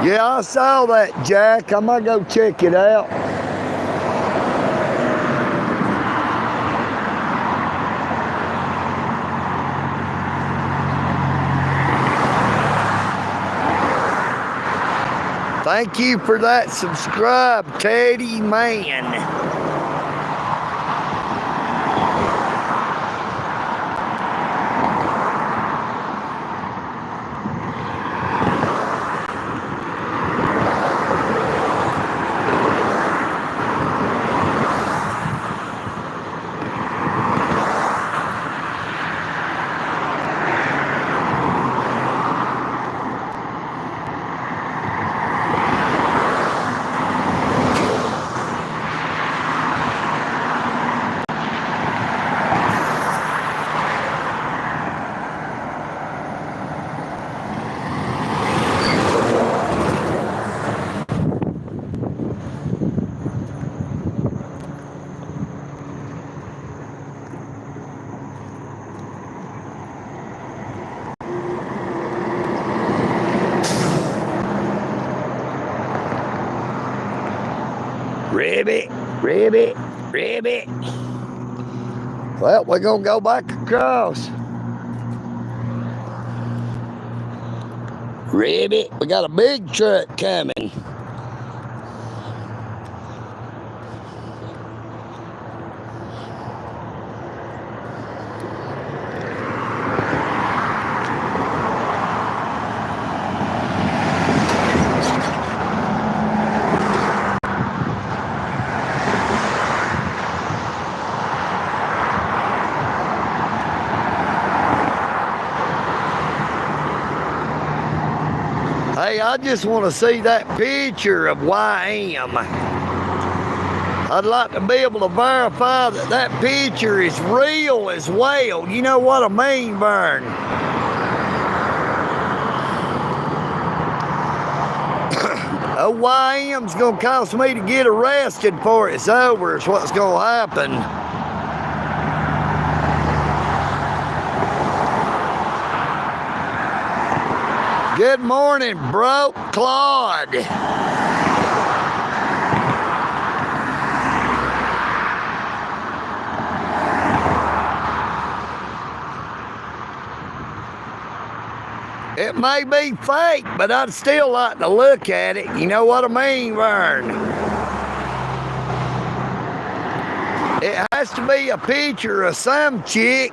Yeah, I saw that, Jack. I might go check it out. Thank you for that subscribe, Teddy Man. Ribbit. Well, we're gonna go back across. Ribbit, we got a big truck coming. Hey, I just want to see that picture of YM. I'd like to be able to verify that that picture is real as well. You know what I mean, Vern? Oh, YM's going to cost me to get arrested before it's over is what's going to happen. Good morning, Broke Claude. It may be fake, but I'd still like to look at it. You know what I mean, Vern? It has to be a picture of some chick.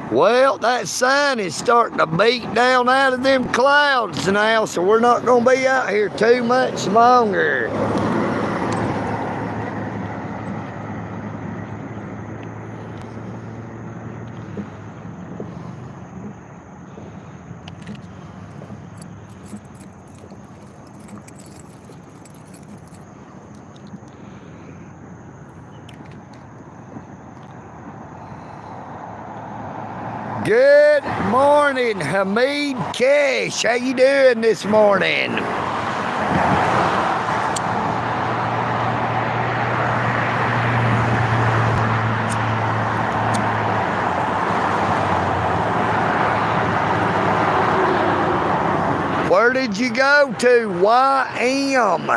Well, that sun is starting to beat down out of them clouds now, so we're not going to be out here too much longer. Good morning, Hamid Cash. How you doing this morning? Where did you go to, YM?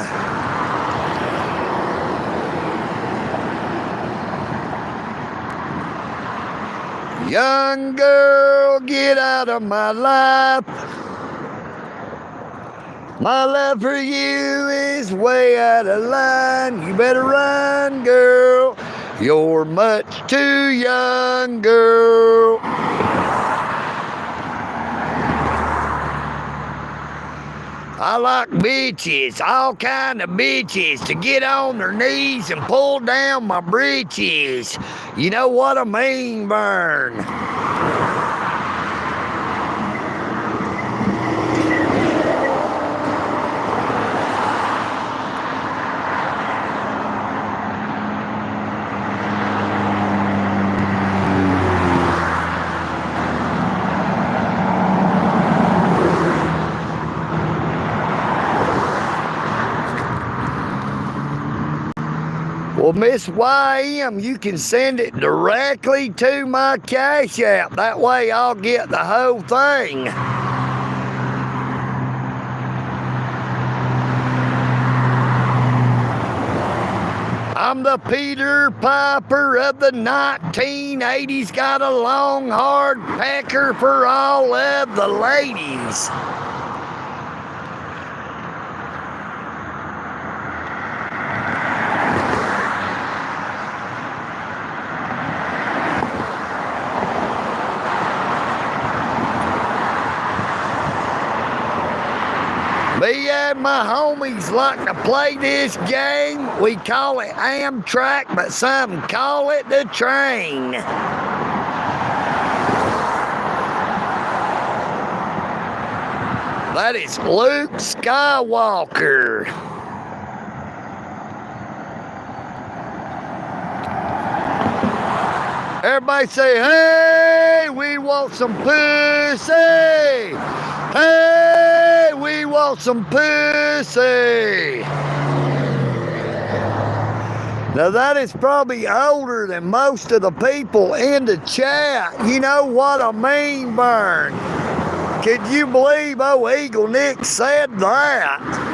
Young girl, get out of my life. My love for you is way out of line. You better run, girl. You're much too young, girl. I like bitches, all kind of bitches, to get on their knees and pull down my britches. You know what I mean, Vern? Well, Miss YM, you can send it directly to my Cash App. That way I'll get the whole thing. I'm the Peter Piper of the 1980s. Got a long, hard pecker for all of the ladies. Me and my homies like to play this game. We call it Amtrak, but some call it the train. That is Luke Skywalker. Everybody say, hey, we want some pussy. Hey, we want some pussy. Now that is probably older than most of the people in the chat. You know what I mean, Vern? Could you believe old EagleNick said that?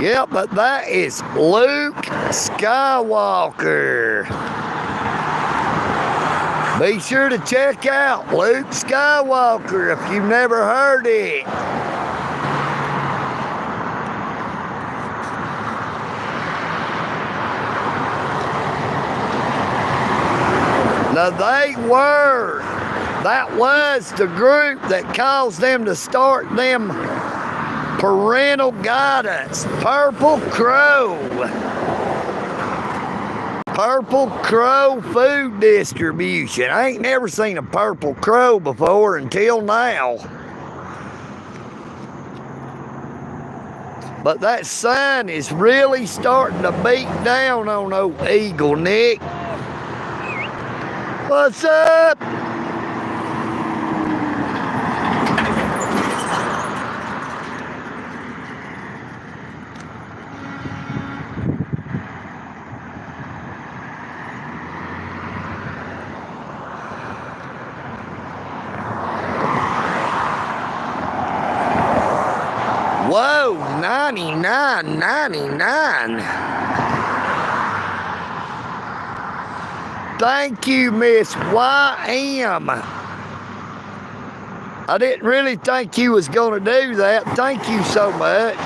Yeah, but that is Luke Skywalker. Be sure to check out Luke Skywalker if you've never heard it. Now that was the group that caused them to start them parental guidance, Purple Crow food distribution. I ain't never seen a Purple Crow before until now. But that sun is really starting to beat down on old EagleNick. What's up? Whoa, $99.99. Thank you, Miss YM. I didn't really think you was going to do that. Thank you so much.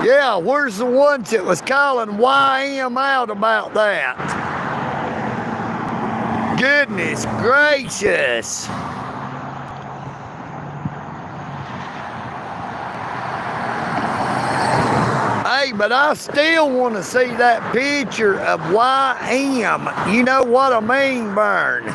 Yeah, where's the ones that was calling YM out about that? Goodness gracious. Hey, but I still want to see that picture of YM. You know what I mean, Vern?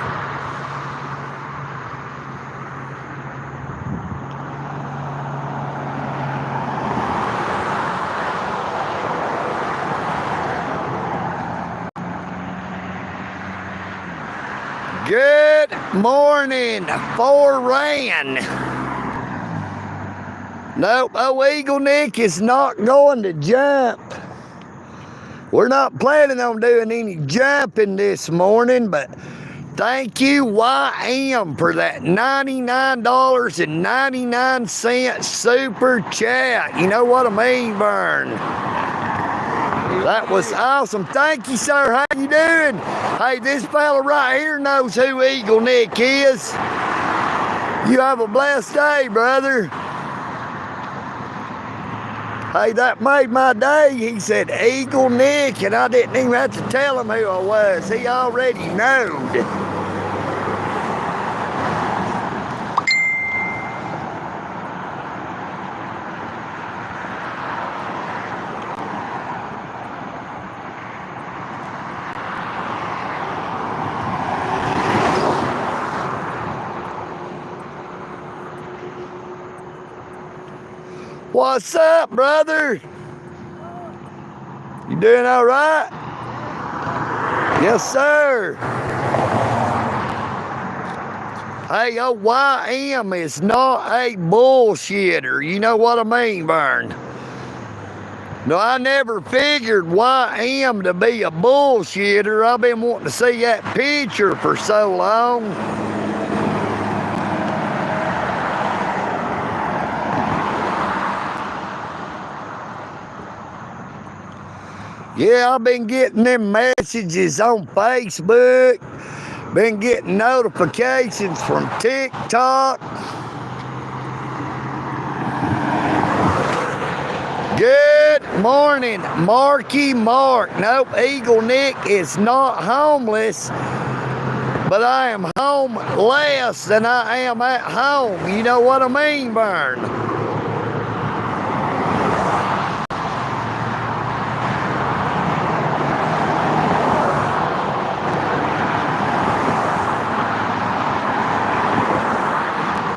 Good morning, Foran. Nope, oh, EagleNick is not going to jump. We're not planning on doing any jumping this morning, but thank you, YM, for that $99.99 super chat. You know what I mean, Vern? That was awesome. Thank you, sir. How you doing? Hey, this fella right here knows who EagleNick is. You have a blessed day, brother. Hey, that made my day. He said EagleNick, and I didn't even have to tell him who I was. He already knowed. What's up, brother? You doing all right? Yes, sir. Hey, YM is not a bullshitter. You know what I mean, Vern? No, I never figured YM to be a bullshitter. I've been wanting to see that picture for so long. Yeah, I've been getting them messages on Facebook, been getting notifications from TikTok. Good morning, Marky Mark. Nope, EagleNick is not homeless, but I am home less than I am at home. You know what I mean, Vern?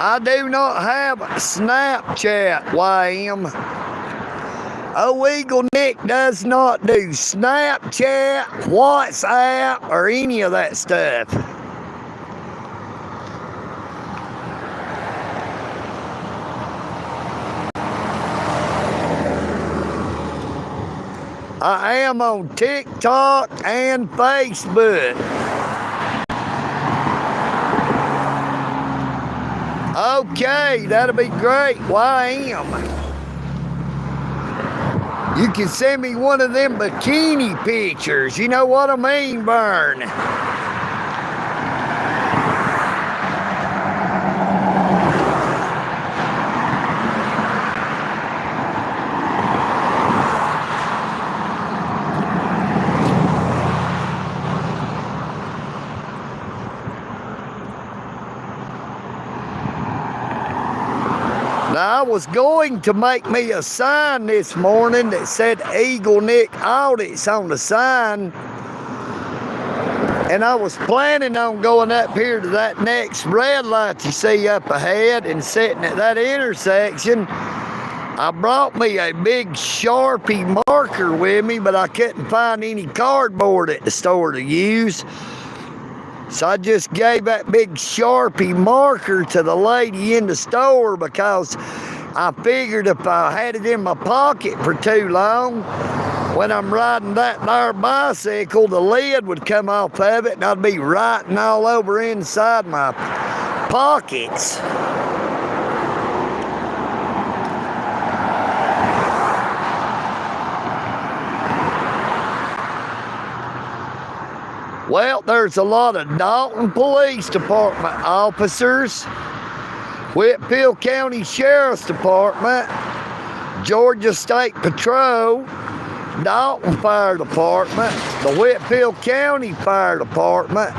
I do not have Snapchat, YM. EagleNick does not do Snapchat, WhatsApp, or any of that stuff. I am on TikTok and Facebook. Okay, that'll be great. YM. You can send me one of them bikini pictures. You know what I mean, Vern? Now, I was going to make me a sign this morning that said EagleNick Audits on the sign. And I was planning on going up here to that next red light you see up ahead and sitting at that intersection. I brought me a big Sharpie marker with me, but I couldn't find any cardboard at the store to use. So I just gave that big Sharpie marker to the lady in the store because I figured if I had it in my pocket for too long, when I'm riding that there bicycle, the lid would come off of it and I'd be writing all over inside my pockets. Well, there's a lot of Dalton Police Department officers, Whitfield County Sheriff's Department, Georgia State Patrol, Dalton Fire Department, the Whitfield County Fire Department,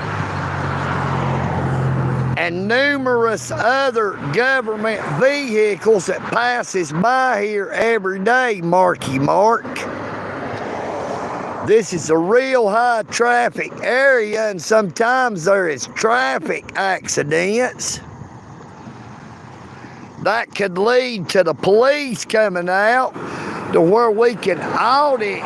and numerous other government vehicles that passes by here every day, Marky Mark. This is a real high traffic area, and sometimes there is traffic accidents that could lead to the police coming out to where we can audit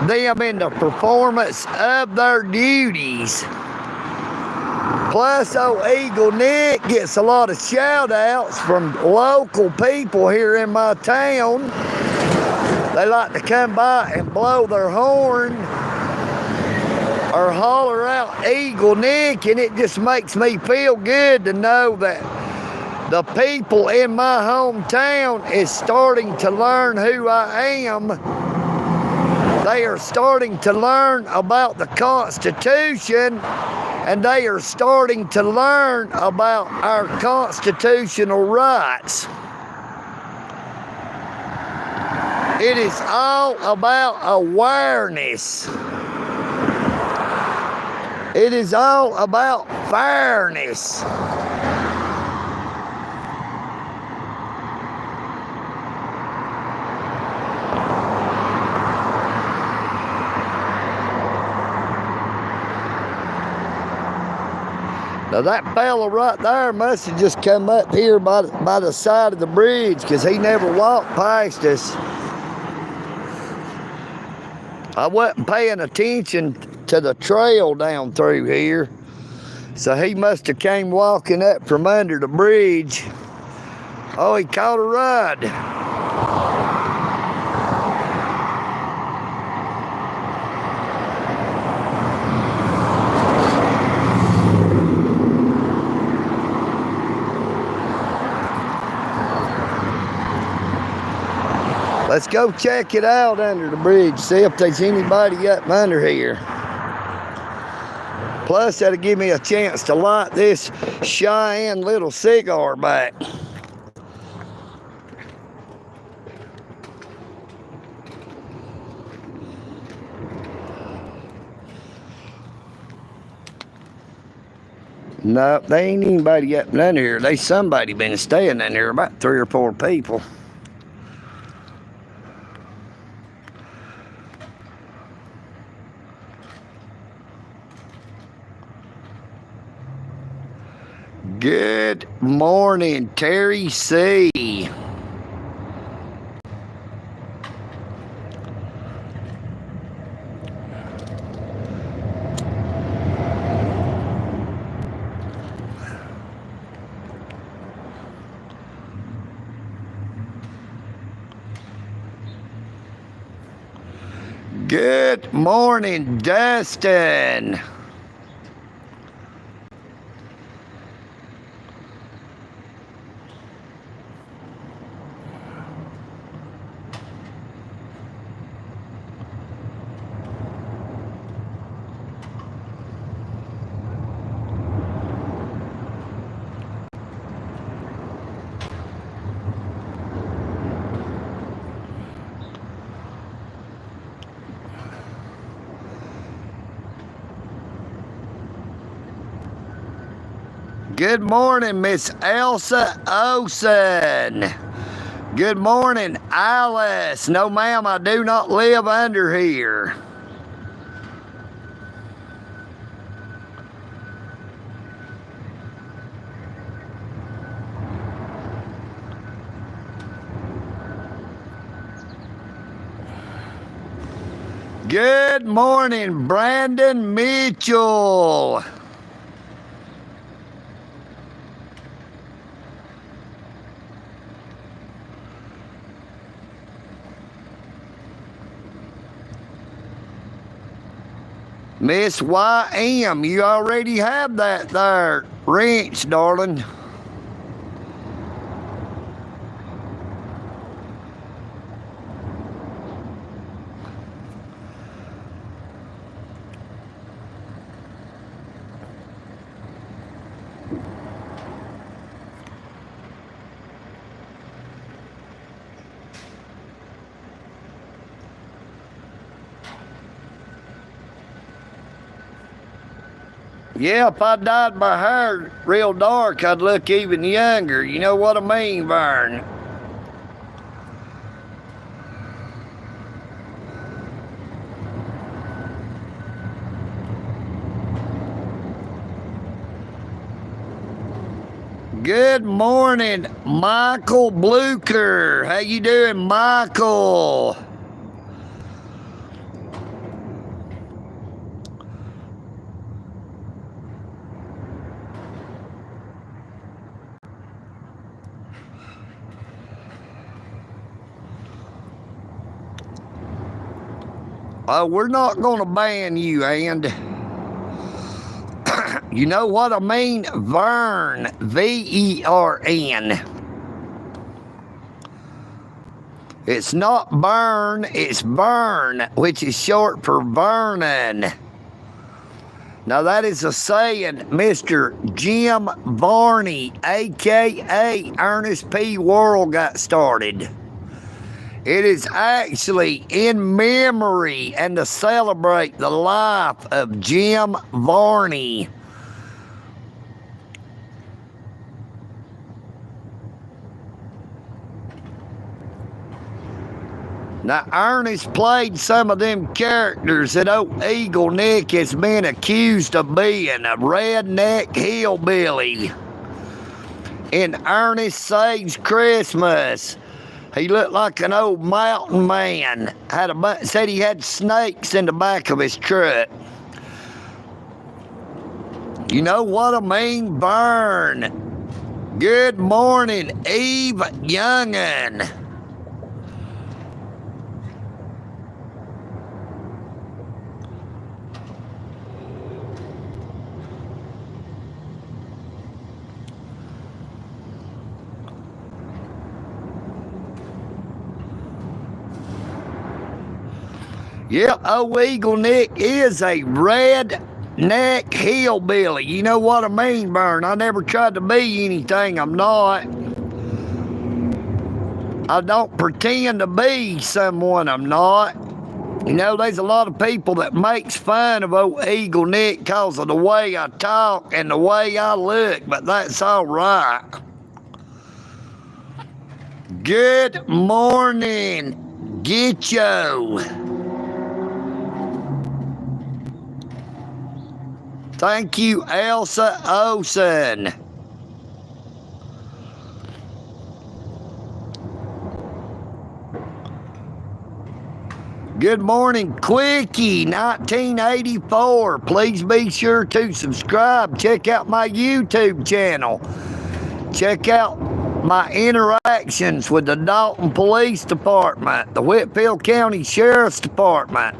them in the performance of their duties. Plus, EagleNick gets a lot of shout outs from local people here in my town. They like to come by and blow their horn or holler out EagleNick, and it just makes me feel good to know that the people in my hometown is starting to learn who I am. They are starting to learn about the Constitution, and they are starting to learn about our constitutional rights. It is all about awareness. It is all about fairness. Now that fella right there must have just come up here by the side of the bridge, because he never walked past us. I wasn't paying attention to the trail down through here, so he must have came walking up from under the bridge. Oh, he caught a ride. Let's go check it out under the bridge, see if there's anybody up under here. Plus, that'll give me a chance to light this Cheyenne little cigar back. No, there ain't anybody up under here. There's somebody been staying in there, about 3 or 4 people. Good morning, Terry C. Good morning, Dustin. Good morning, Miss Elsa Olsen. Good morning, Alice. No, ma'am, I do not live under here. Good morning, Brandon Mitchell. Miss YM, you already have that there wrench, darling. Yeah, if I dyed my hair real dark, I'd look even younger. You know what I mean, Vern? Good morning, Michael Blucher. How you doing, Michael? We're not going to ban you, and you know what I mean? Vern, V-E-R-N. It's not burn, it's burn, which is short for Vernon. Now that is a saying Mr. Jim Varney, a.k.a. Ernest P. Worrell, got started. It is actually in memory and to celebrate the life of Jim Varney. Now, Ernest played some of them characters that old EagleNick has been accused of being, a redneck hillbilly. In Ernest Saves Christmas, he looked like an old mountain man. Said he had snakes in the back of his truck. You know what I mean? Burn. Good morning, Eve Youngin. Yeah, old EagleNick is a redneck hillbilly. You know what I mean, Burn? I never tried to be anything I'm not. I don't pretend to be someone I'm not. You know, there's a lot of people that makes fun of old EagleNick because of the way I talk and the way I look, but that's all right. Good morning, Gitcho. Thank you, Elsa Olsen. Good morning, Quickie 1984. Please be sure to subscribe. Check out my YouTube channel. Check out my interactions with the Dalton Police Department, the Whitfield County Sheriff's Department,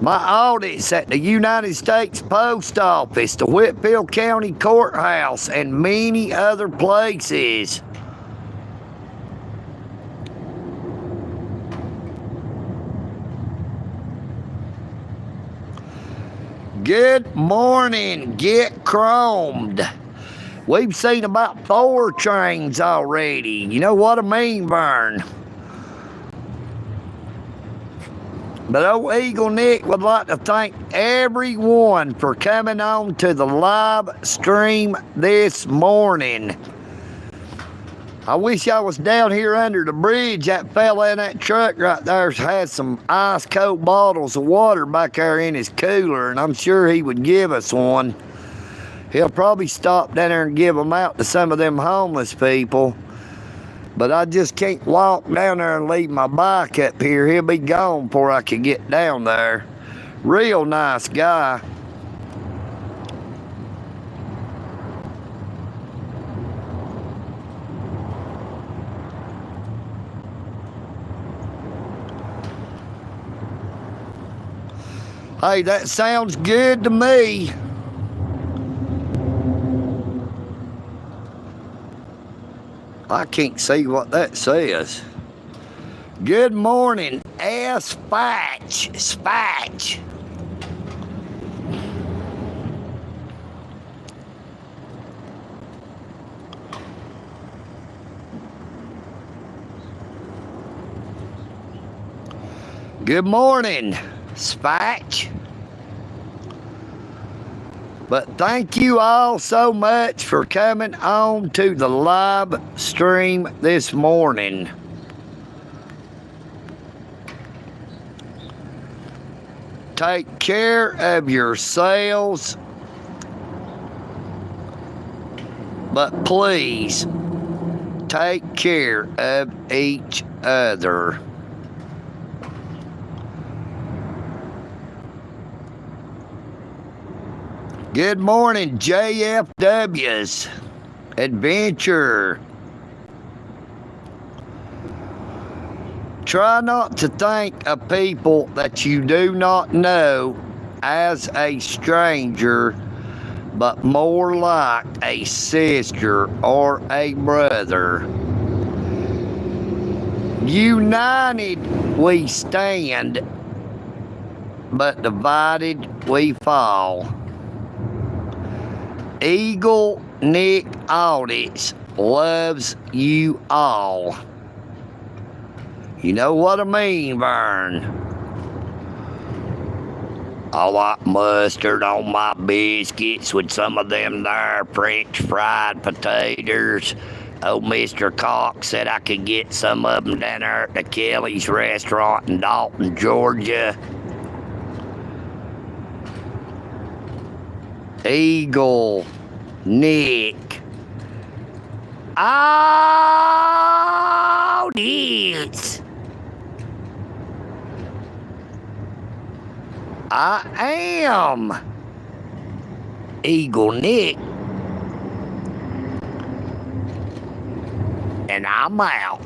my audits at the United States Post Office, the Whitfield County Courthouse, and many other places. Good morning, Get Chromed. We've seen about 4 trains already. You know what I mean, Vern? But old EagleNick would like to thank everyone for coming on to the live stream this morning. I wish I was down here under the bridge. That fella in that truck right there has some ice cold bottles of water back there in his cooler, and I'm sure he would give us one. He'll probably stop down there and give them out to some of them homeless people. But I just can't walk down there and leave my bike up here. He'll be gone before I can get down there. Real nice guy. Hey, that sounds good to me. I can't see what that says. Good morning, Spatch. Good morning, Spatch. But thank you all so much for coming on to the live stream this morning. Take care of yourselves, but please take care of each other. Good morning, JFW's Adventure. Try not to think of people that you do not know as a stranger, but more like a sister or a brother. United we stand, but divided we fall. EagleNick Audits loves you all. You know what I mean, Vern? I like mustard on my biscuits with some of them there French fried potatoes. Old Mr. Cox said I could get some of them down there at the Kelly's restaurant in Dalton, Georgia. EagleNick Audits. I am EagleNick, and I'm out.